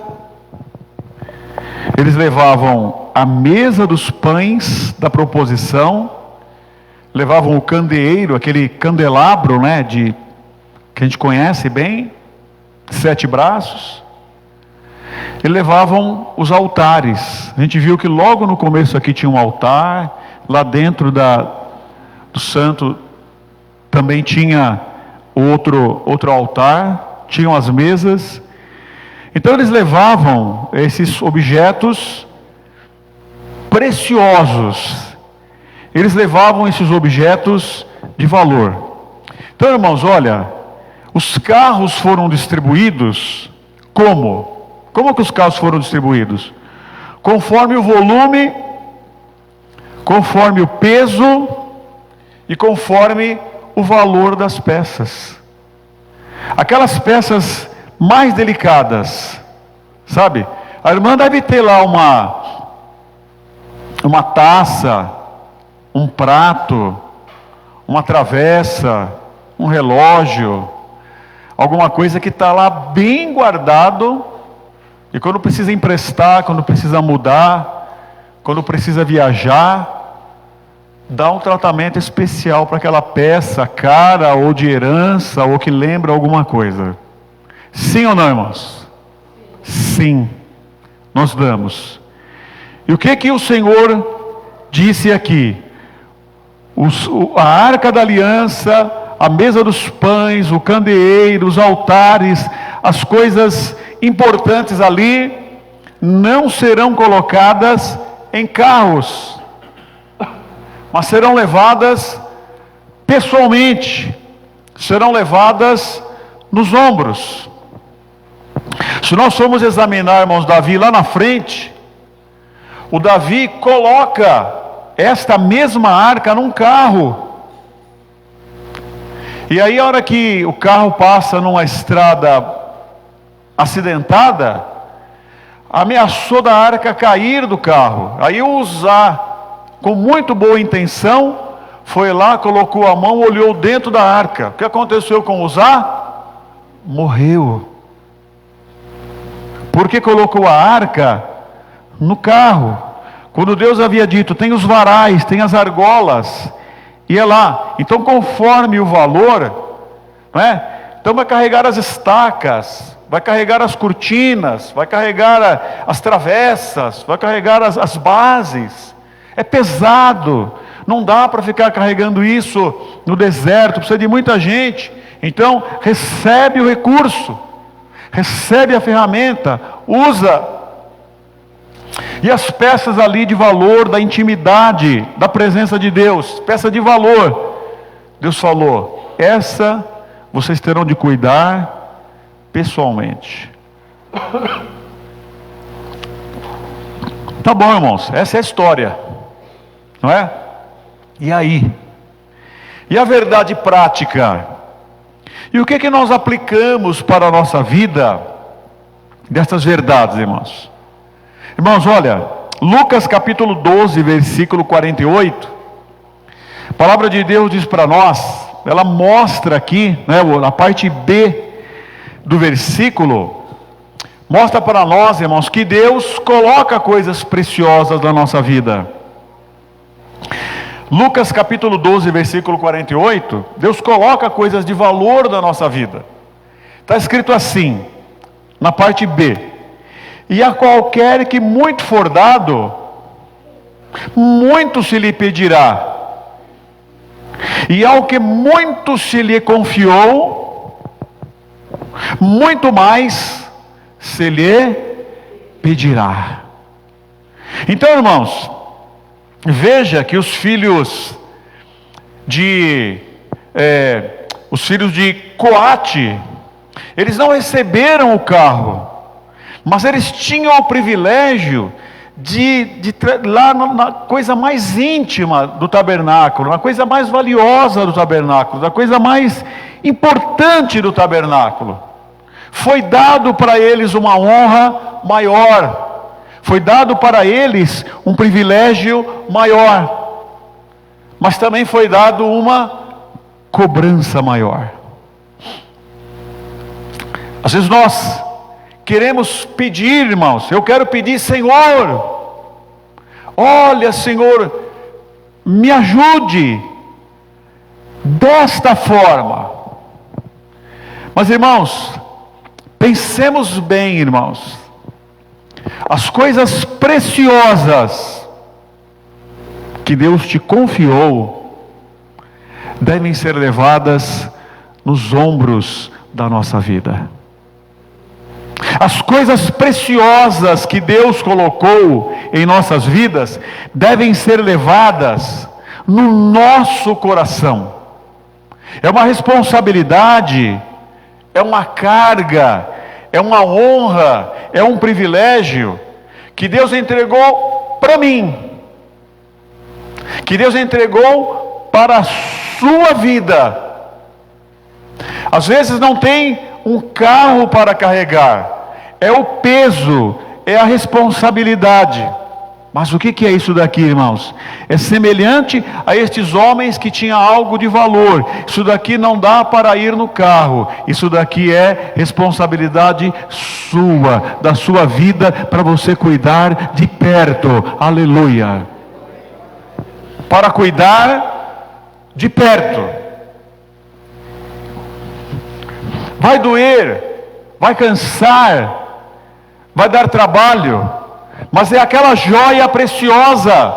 eles levavam a mesa dos pães da proposição, levavam o candeeiro, aquele candelabro, né, que a gente conhece bem, 7 braços, e levavam os altares. A gente viu que logo no começo aqui tinha um altar, lá dentro do santo também tinha outro altar, tinham as mesas. Então eles levavam esses objetos preciosos, eles levavam esses objetos de valor. Então, irmãos, olha, os carros foram distribuídos como? Como que os carros foram distribuídos? Conforme o volume, conforme o peso e conforme o valor das peças. Aquelas peças mais delicadas, sabe? A irmã deve ter lá uma taça, um prato, uma travessa, um relógio, alguma coisa que está lá bem guardado, e quando precisa emprestar, quando precisa mudar, quando precisa viajar, dá um tratamento especial para aquela peça cara, ou de herança, ou que lembra alguma coisa. Sim ou não, irmãos? Sim, nós damos. E o que o Senhor disse aqui? A Arca da Aliança, a mesa dos pães, o candeeiro, os altares, as coisas importantes ali, não serão colocadas em carros, mas serão levadas pessoalmente, serão levadas nos ombros. Se nós formos examinar, irmãos, Davi lá na frente, o Davi coloca esta mesma arca num carro. E aí, a hora que o carro passa numa estrada acidentada, ameaçou da arca cair do carro. Aí o Uzá, com muito boa intenção, foi lá, colocou a mão, olhou dentro da arca. O que aconteceu com o Uzá? Morreu. Porque colocou a arca no carro. Quando Deus havia dito, tem os varais, tem as argolas, e é lá. Então, conforme o valor, não é? Então vai carregar as estacas, vai carregar as cortinas, vai carregar as travessas, vai carregar as bases. É pesado, não dá para ficar carregando isso no deserto, precisa de muita gente. Então, recebe o recurso, recebe a ferramenta, usa. E as peças ali de valor, da intimidade, da presença de Deus, peça de valor. Deus falou, essa vocês terão de cuidar pessoalmente. Tá bom, irmãos, essa é a história, não é? E aí? E a verdade prática? E o que nós aplicamos para a nossa vida dessas verdades, irmãos? Irmãos, olha, Lucas capítulo 12, versículo 48, a palavra de Deus diz para nós, ela mostra aqui, né, na parte B do versículo, mostra para nós, irmãos, que Deus coloca coisas preciosas na nossa vida. Lucas capítulo 12, versículo 48, Deus coloca coisas de valor na nossa vida. Está escrito assim, na parte B: e a qualquer que muito for dado, muito se lhe pedirá, e ao que muito se lhe confiou, muito mais se lhe pedirá. Então, irmãos, veja que os filhos de Coate, eles não receberam o carro, mas eles tinham o privilégio de lá na coisa mais íntima do tabernáculo, na coisa mais valiosa do tabernáculo, na coisa mais importante do tabernáculo. Foi dado para eles uma honra maior, foi dado para eles um privilégio maior, mas também foi dado uma cobrança maior. Às vezes nós queremos pedir, irmãos, eu quero pedir: Senhor, olha, Senhor, me ajude desta forma. Mas, irmãos, pensemos bem, irmãos, as coisas preciosas que Deus te confiou devem ser levadas nos ombros da nossa vida. As coisas preciosas que Deus colocou em nossas vidas devem ser levadas no nosso coração. É uma responsabilidade, é uma carga, é uma honra, é um privilégio que Deus entregou para mim, que Deus entregou para a sua vida. Às vezes não tem um carro para carregar, é o peso, é a responsabilidade. Mas o que é isso daqui, irmãos? É semelhante a estes homens que tinham algo de valor. Isso daqui não dá para ir no carro, isso daqui é responsabilidade sua, da sua vida, para você cuidar de perto. Aleluia! Para cuidar de perto. Vai doer, vai cansar, vai dar trabalho, mas é aquela joia preciosa,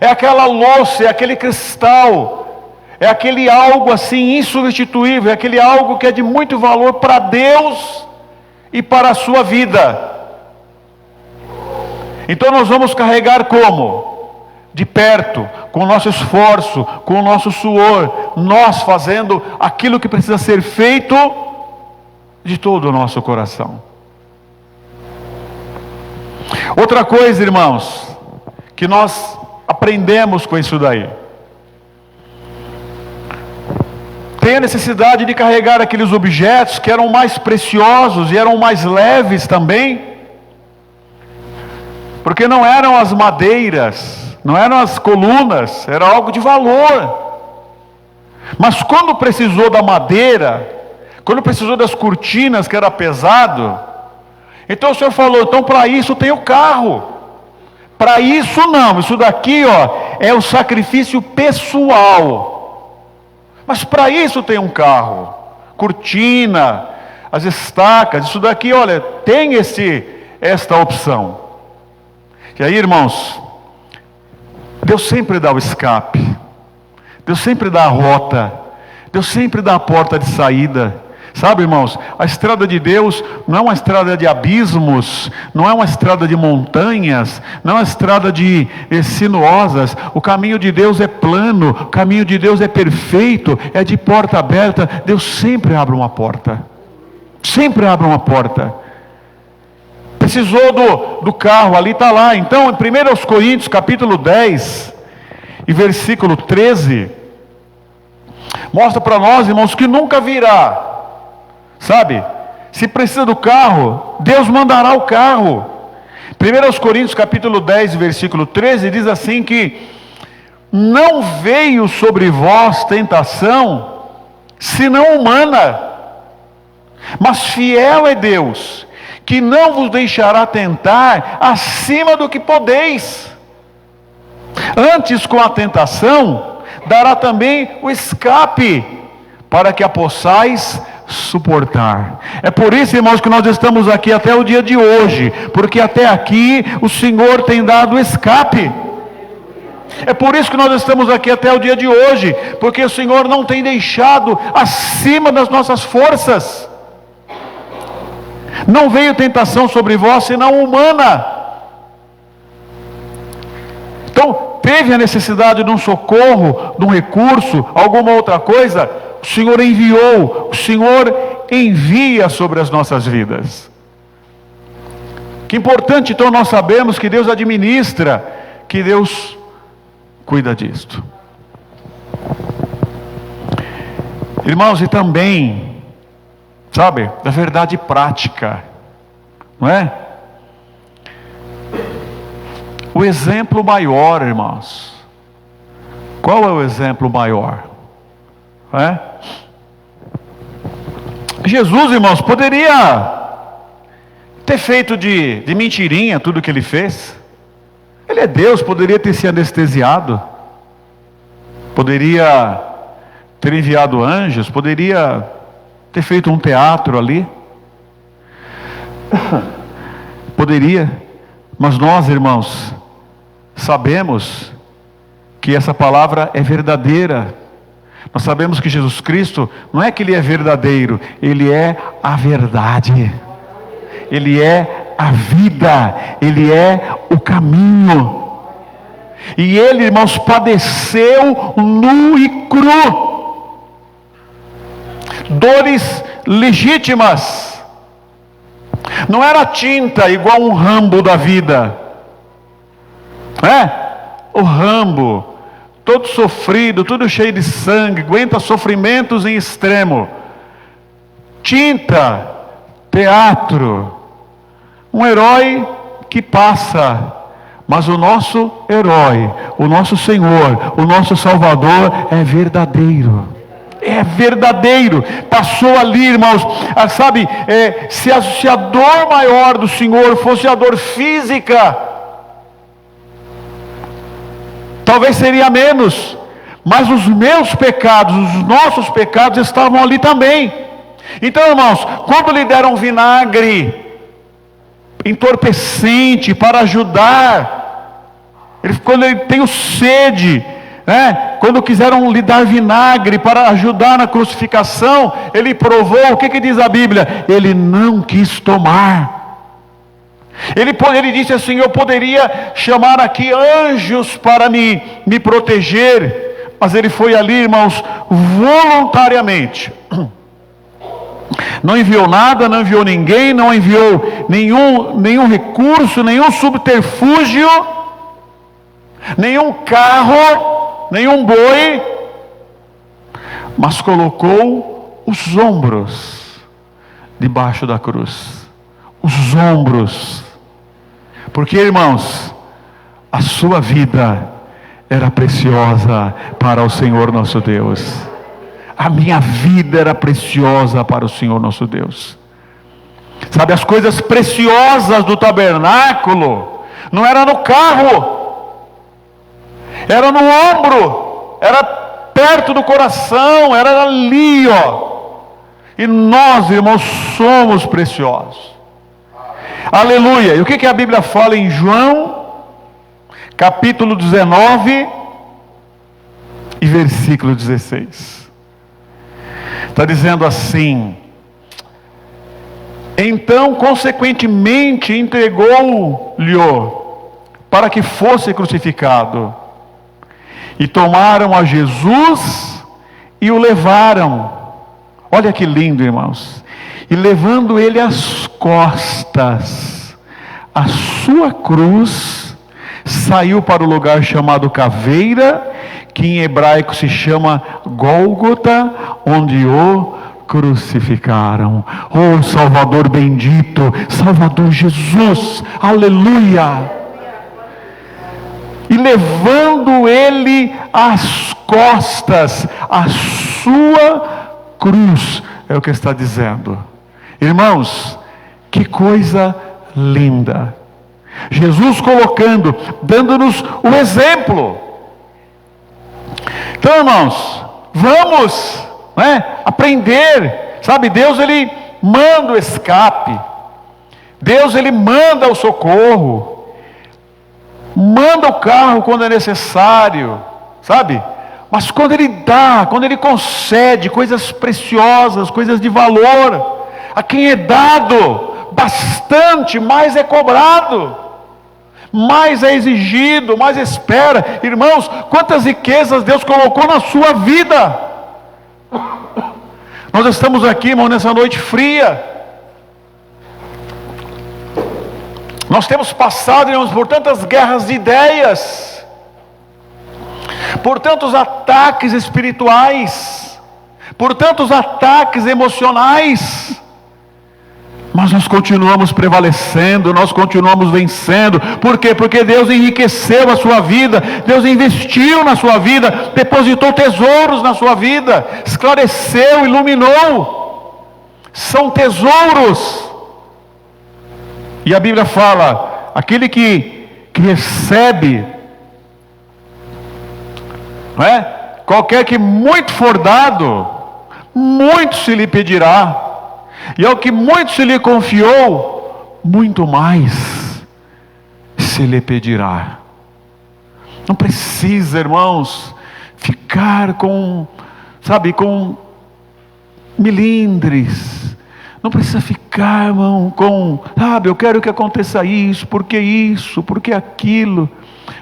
é aquela louça, é aquele cristal, é aquele algo assim insubstituível, é aquele algo que é de muito valor para Deus e para a sua vida. Então nós vamos carregar como? De perto, com o nosso esforço, com o nosso suor, nós fazendo aquilo que precisa ser feito de todo o nosso coração. Outra coisa, irmãos, que nós aprendemos com isso daí: tem a necessidade de carregar aqueles objetos que eram mais preciosos e eram mais leves também, porque não eram as madeiras, não eram as colunas, era algo de valor. Mas quando precisou da madeira, quando precisou das cortinas, que era pesado, então o Senhor falou: então para isso tem o carro, para isso não, isso daqui é o sacrifício pessoal, mas para isso tem um carro, cortina, as estacas, isso daqui, olha, tem esta opção. E aí, irmãos, Deus sempre dá o escape, Deus sempre dá a rota, Deus sempre dá a porta de saída. Sabe, irmãos, a estrada de Deus não é uma estrada de abismos, não é uma estrada de montanhas, não é uma estrada de sinuosas. O caminho de Deus é plano, o caminho de Deus é perfeito, é de porta aberta. Deus sempre abre uma porta, sempre abre uma porta. Precisou do carro, ali está lá. Então, em 1 Coríntios capítulo 10 e versículo 13, mostra para nós, irmãos, que nunca virá. Sabe, se precisa do carro, Deus mandará o carro. 1 Coríntios capítulo 10, versículo 13, diz assim que não veio sobre vós tentação, senão humana, mas fiel é Deus, que não vos deixará tentar acima do que podeis. Antes, com a tentação, dará também o escape, para que a possais suportar. É por isso, irmãos, que nós estamos aqui até o dia de hoje, porque até aqui o Senhor tem dado escape. É por isso que nós estamos aqui até o dia de hoje, porque o Senhor não tem deixado acima das nossas forças. Não veio tentação sobre vós senão humana. Então, teve a necessidade de um socorro, de um recurso, alguma outra coisa, o Senhor enviou, o Senhor envia sobre as nossas vidas. Que importante, então, nós sabemos que Deus administra, que Deus cuida disto. Irmãos, e também, sabe, da verdade prática, não é? O exemplo maior, irmãos. Qual é o exemplo maior? É? Jesus, irmãos, poderia ter feito de mentirinha tudo o que ele fez. Ele é Deus, poderia ter se anestesiado. Poderia ter enviado anjos, poderia ter feito um teatro ali. Poderia, mas nós, irmãos, sabemos que essa palavra é verdadeira. Nós sabemos que Jesus Cristo, não é que Ele é verdadeiro, Ele é a verdade. Ele é a vida, Ele é o caminho. E Ele, irmãos, padeceu nu e cru. Dores legítimas. Não era tinta igual um Rambo da vida. O Rambo, todo sofrido, tudo cheio de sangue, aguenta sofrimentos em extremo. Tinta, teatro. Um herói que passa. Mas o nosso herói, o nosso Senhor, o nosso Salvador é verdadeiro. É verdadeiro. Passou ali, irmãos. Sabe, se a dor maior do Senhor fosse a dor física, talvez seria menos. Mas os meus pecados, os nossos pecados estavam ali também. Então, irmãos, quando lhe deram vinagre entorpecente para ajudar, quando ele tem sede, quando quiseram lhe dar vinagre para ajudar na crucificação, ele provou. O que diz a Bíblia? Ele não quis tomar. Ele disse assim: eu poderia chamar aqui anjos para me proteger, mas ele foi ali, irmãos, voluntariamente. Não enviou nada, não enviou ninguém, não enviou nenhum recurso, nenhum subterfúgio, nenhum carro, nenhum boi, mas colocou os ombros debaixo da cruz. Os ombros. Porque, irmãos, a sua vida era preciosa para o Senhor nosso Deus. A minha vida era preciosa para o Senhor nosso Deus. Sabe, as coisas preciosas do tabernáculo não era no carro, era no ombro, era perto do coração, era ali, E nós, irmãos, somos preciosos. Aleluia. E o que a Bíblia fala em João, capítulo 19 e versículo 16? Está dizendo assim: então consequentemente entregou-lhe para que fosse crucificado, e tomaram a Jesus e o levaram. Olha que lindo, irmãos. E levando ele às costas a sua cruz, saiu para o lugar chamado Caveira, que em hebraico se chama Gólgota, onde o crucificaram. Oh, Salvador bendito, Salvador Jesus, aleluia. E levando ele às costas a sua cruz, é o que está dizendo. Irmãos, que coisa linda. Jesus colocando, dando-nos o exemplo. Então, irmãos, vamos aprender. Sabe, Deus, Ele manda o escape. Deus, Ele manda o socorro. Manda o carro quando é necessário. Sabe? Mas quando Ele dá, quando Ele concede coisas preciosas, coisas de valor, a quem é dado bastante, mais é cobrado. mais é exigido, mais espera. Irmãos, quantas riquezas Deus colocou na sua vida. Nós estamos aqui, irmão, nessa noite fria. Nós temos passado, irmãos, por tantas guerras de ideias, por tantos ataques espirituais, por tantos ataques emocionais, mas nós continuamos prevalecendo, nós continuamos vencendo. Por quê? Porque Deus enriqueceu a sua vida, Deus investiu na sua vida, depositou tesouros na sua vida, esclareceu, iluminou. São tesouros. E a Bíblia fala, aquele que recebe, não é? Qualquer que muito for dado, muito se lhe pedirá. E ao que muito se lhe confiou, muito mais se lhe pedirá. Não precisa, irmãos, ficar com milindres. Não precisa ficar, irmão, eu quero que aconteça isso, porque aquilo.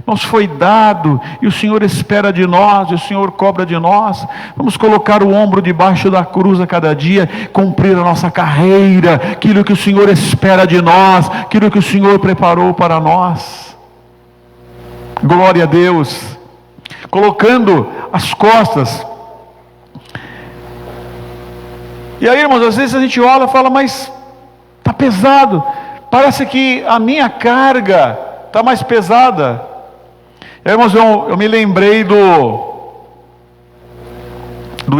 Nos foi dado, e o Senhor espera de nós, e o Senhor cobra de nós. Vamos colocar o ombro debaixo da cruz a cada dia, cumprir a nossa carreira, aquilo que o Senhor espera de nós, aquilo que o Senhor preparou para nós. Glória a Deus. Colocando as costas. E aí, irmãos, às vezes a gente olha e fala, mas está pesado, parece que a minha carga está mais pesada. Irmãos, eu me lembrei do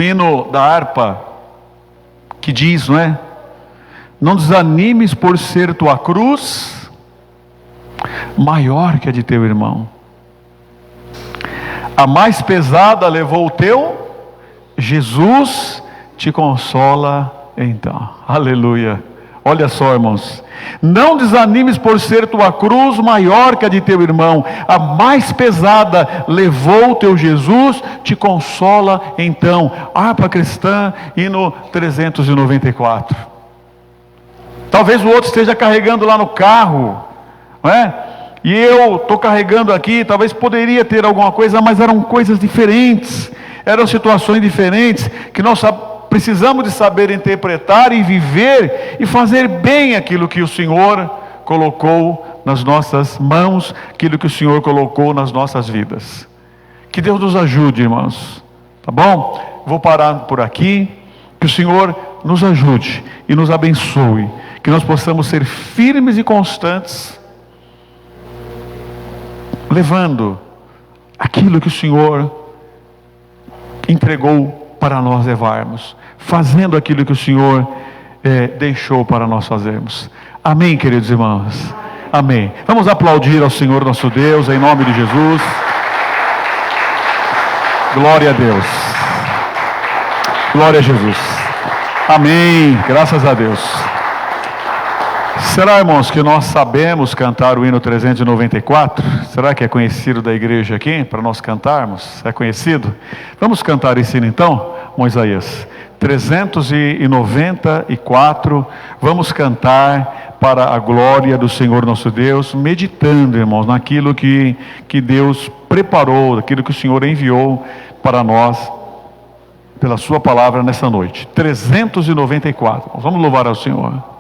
hino da harpa, que diz, não é? Não desanimes por ser tua cruz maior que a de teu irmão. A mais pesada levou o teu, Jesus te consola então. Aleluia. Olha só, irmãos, não desanimes por ser tua cruz maior que a de teu irmão. A mais pesada levou o teu Jesus, te consola então. Harpa cristã, hino 394. Talvez o outro esteja carregando lá no carro, não é? E eu estou carregando aqui, talvez poderia ter alguma coisa, mas eram coisas diferentes, eram situações diferentes, que nós precisamos de saber interpretar e viver e fazer bem aquilo que o Senhor colocou nas nossas mãos, aquilo que o Senhor colocou nas nossas vidas. Que Deus nos ajude, irmãos, tá bom? Vou parar por aqui, que o Senhor nos ajude e nos abençoe, que nós possamos ser firmes e constantes, levando aquilo que o Senhor entregou para nós levarmos, fazendo aquilo que o Senhor deixou para nós fazermos. Amém, queridos irmãos? Amém. Vamos aplaudir ao Senhor nosso Deus, em nome de Jesus. Glória a Deus. Glória a Jesus. Amém. Graças a Deus. Será, irmãos, que nós sabemos cantar o hino 394? Será que é conhecido da igreja aqui, para nós cantarmos? É conhecido? Vamos cantar esse hino então, Moisés. 394, vamos cantar para a glória do Senhor nosso Deus, meditando, irmãos, naquilo que Deus preparou, naquilo que o Senhor enviou para nós, pela sua palavra nessa noite. 394, vamos louvar ao Senhor.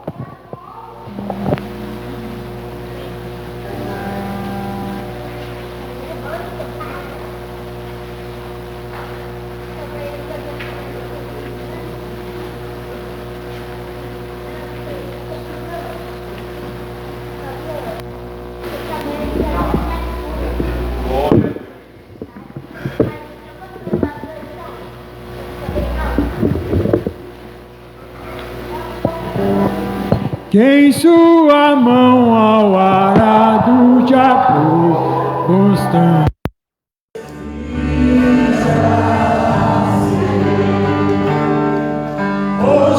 Quem sua mão ao arado de amor constante. Oh,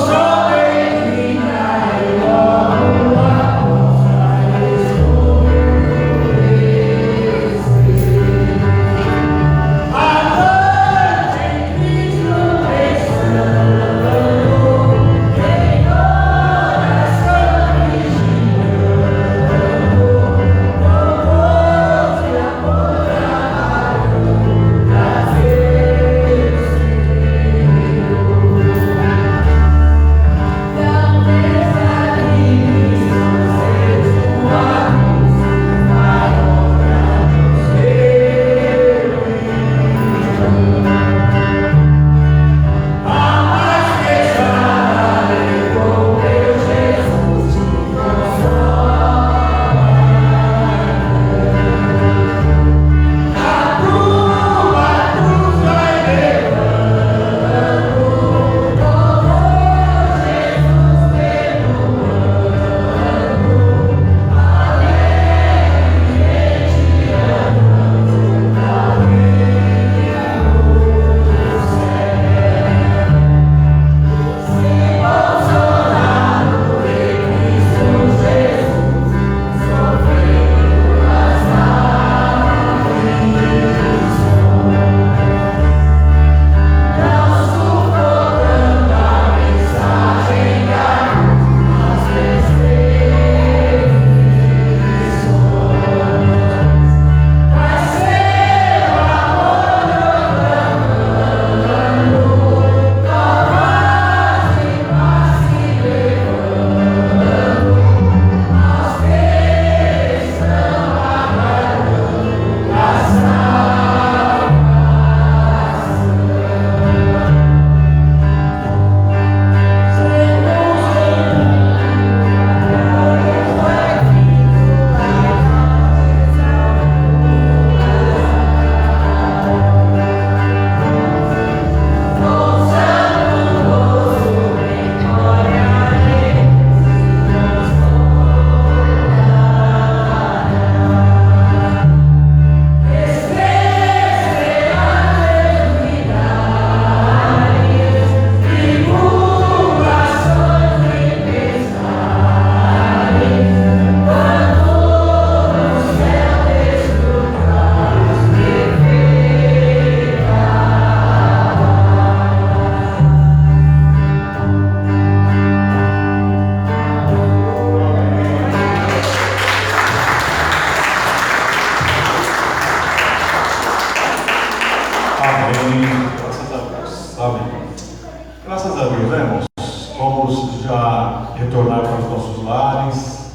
retornar para os nossos lares,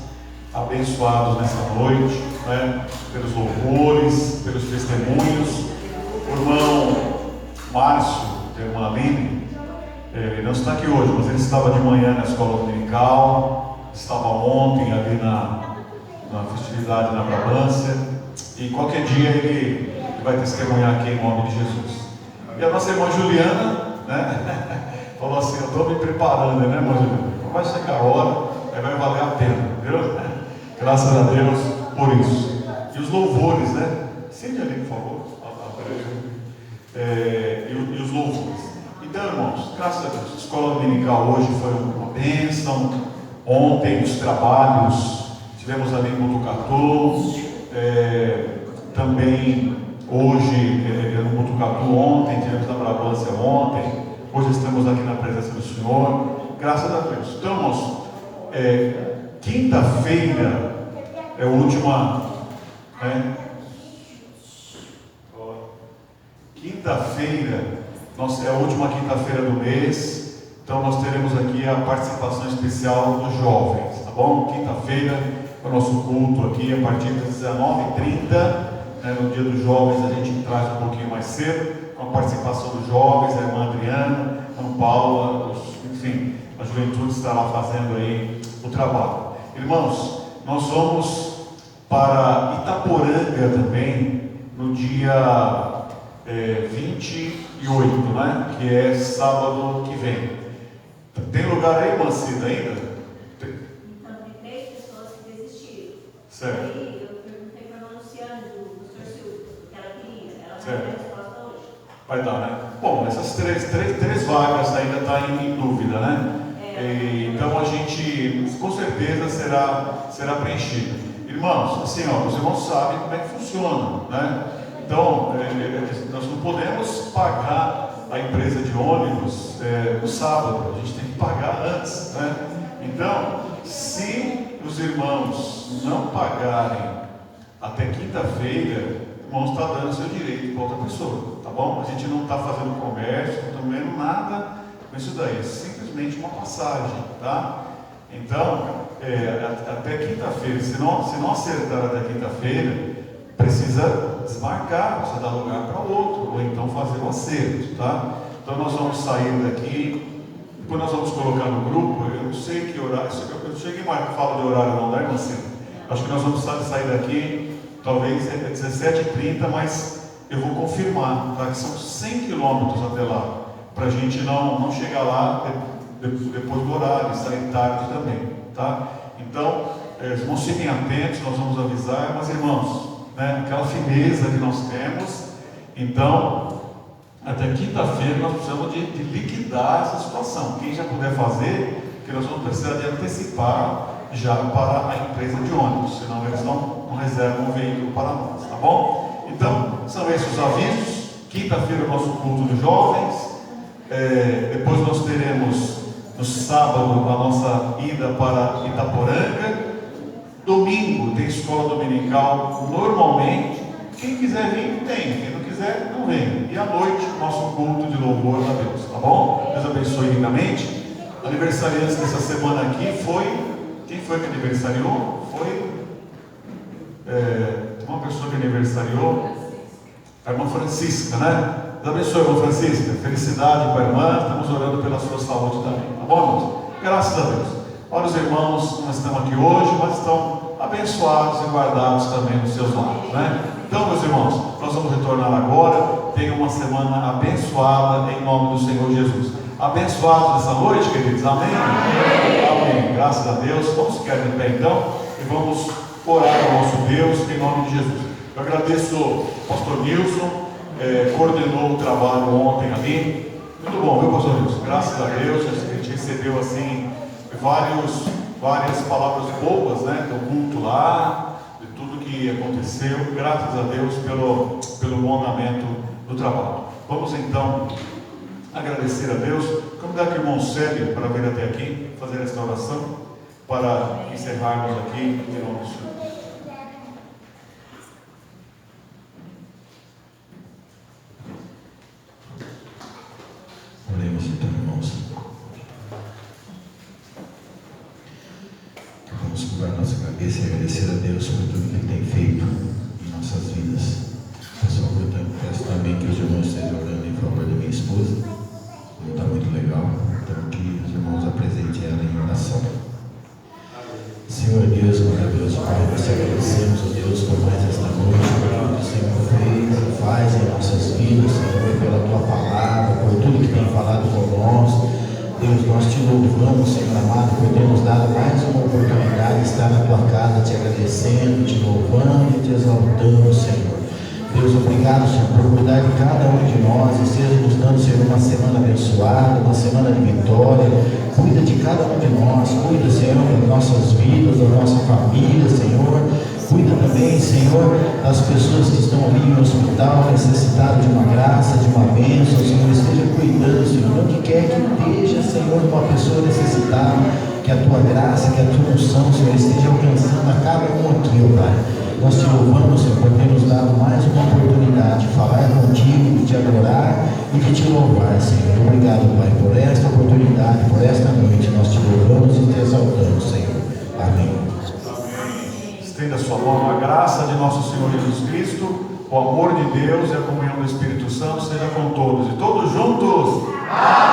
abençoados nessa noite, né? Pelos louvores, pelos testemunhos. O irmão Márcio, a irmã Aline, ele não está aqui hoje, mas ele estava de manhã na escola dominical, estava ontem ali na festividade na Brabância, e qualquer dia ele vai testemunhar aqui em nome de Jesus. E a nossa irmã Juliana, né, falou assim: eu estou me preparando, né, irmã Juliana? Vai chegar a hora, aí vai valer a pena, viu? Graças a Deus por isso. E os louvores, né? Sente ali, por favor. E os louvores. Então, irmãos, graças a Deus, a escola dominical hoje foi uma bênção. Ontem, os trabalhos, tivemos ali em Botucatu, também hoje, no Botucatu ontem, tivemos na Brabância ontem, hoje estamos aqui na presença do Senhor, graças a Deus. Então, irmãos, quinta-feira é a última, né? Quinta-feira, é a última quinta-feira do mês, então nós teremos aqui a participação especial dos jovens, tá bom? Quinta-feira é o nosso culto aqui a partir das 19h30, né? No dia dos jovens a gente traz um pouquinho mais cedo, com a participação dos jovens, a irmã Adriana, a irmã Paula, enfim, a juventude estará fazendo aí o trabalho. Irmãos, nós vamos para Itaporanga também, no dia 28, né? Que é sábado que vem. Tem lugar aí, irmã Cida, ainda? Tem 3 pessoas que desistiram. Certo. Aí eu perguntei para a Luciana do Pastor Silvio, o que ela queria. Ela vai Certo. dar a resposta hoje. Vai dar, né? Bom, essas três vagas ainda estão em dúvida, né? Então a gente, com certeza, será preenchido. Irmãos, assim, ó, os irmãos sabem como é que funciona, né? Então, nós não podemos pagar a empresa de ônibus no sábado, a gente tem que pagar antes, né? Então, se os irmãos não pagarem até quinta-feira, o irmão está dando seu direito para outra pessoa, tá bom? A gente não está fazendo comércio, não está vendo nada com isso daí, é simplesmente uma passagem, tá? Então, até quinta-feira, se não acertar até quinta-feira, precisa desmarcar, precisa dar lugar para outro, ou então fazer o acerto, tá? Então nós vamos sair daqui, depois nós vamos colocar no grupo, eu não sei que horário, eu cheguei mais que fala de horário não, né, Marcelo? Acho que nós vamos sair daqui, talvez 17h30, mas eu vou confirmar, tá? Que são 100 quilômetros até lá, para a gente não chegar lá depois do horário, sair tarde também, tá? Então, irmãos, fiquem atentos, nós vamos avisar, mas irmãos, né, aquela fineza que nós temos, então, até quinta-feira nós precisamos de liquidar essa situação. Quem já puder fazer, que nós vamos precisar de antecipar já para a empresa de ônibus, senão eles não reservam um veículo para nós, tá bom? Então, são esses os avisos. Quinta-feira é o nosso culto dos jovens, depois nós teremos no sábado a nossa ida para Itaporanga. Domingo tem escola dominical normalmente. Quem quiser vir, tem. Quem não quiser, não vem. E à noite, nosso culto de louvor a Deus. Tá bom? Deus abençoe ricamente. Aniversariantes dessa semana aqui foi... Quem foi que aniversariou? Foi... uma pessoa que aniversariou. A irmã Francisca, né? Deus abençoe, irmã Francisca. Felicidade para a irmã. Estamos orando pela sua saúde também. Tá bom, irmãos? Graças a Deus. Olha, os irmãos não estão aqui hoje, mas estão abençoados e guardados também nos seus lares, né? Então, meus irmãos, nós vamos retornar agora. Tenham uma semana abençoada em nome do Senhor Jesus. Abençoados nessa noite, queridos. Amém? Amém. Amém. Graças a Deus. Vamos ficar de pé então e vamos orar ao nosso Deus em nome de Jesus. Eu agradeço o pastor Nilson, coordenou o trabalho ontem ali. Muito bom, viu, pastor Nilson? Graças a Deus, a gente recebeu assim várias palavras boas, né, do culto lá, de tudo que aconteceu. Graças a Deus pelo bom andamento do trabalho. Vamos então agradecer a Deus. Convidar aqui o irmão Célio para vir até aqui fazer esta oração para encerrarmos aqui em nome do Senhor. Oremos então, irmãos. Vamos curvar nossa cabeça e agradecer a Deus por tudo que Ele tem feito em nossas vidas. Pessoal, portanto, peço também que os irmãos estejam orando em favor da minha esposa. Não está muito legal, então que os irmãos apresentem ela em oração. Senhor Deus, maravilhoso Pai, nós te agradecemos, ó Deus, por mais esta noite, por tudo que o Senhor fez e faz em nossas vidas, Senhor, pela Tua palavra, por tudo que tem falado com nós. Deus, nós te louvamos, Senhor amado, por ter nos dado mais uma oportunidade de estar na Tua casa, te agradecendo, te louvando e te exaltando, Senhor. Deus, obrigado, Senhor, por cuidar de cada um de nós e seja nos dando, Senhor, uma semana abençoada, uma semana de vitória. Cuida de cada um de nós, cuida, Senhor, das nossas vidas, da nossa família, Senhor. Cuida também, Senhor, das pessoas que estão ali no hospital, necessitadas de uma graça, de uma bênção, Senhor. Esteja cuidando, Senhor, onde quer que esteja, Senhor, uma pessoa necessitada, que a Tua graça, que a Tua unção, Senhor, esteja alcançando a cada um aqui, ó Pai. Nós te louvamos, Senhor, por ter nos dado mais uma oportunidade de falar contigo, de te adorar e de te louvar, Senhor. Obrigado, Pai, por esta oportunidade, por esta noite. Nós te louvamos e te exaltamos, Senhor. Amém. Estenda a sua mão, a graça de nosso Senhor Jesus Cristo, o amor de Deus e a comunhão do Espírito Santo seja com todos. E todos juntos. Amém.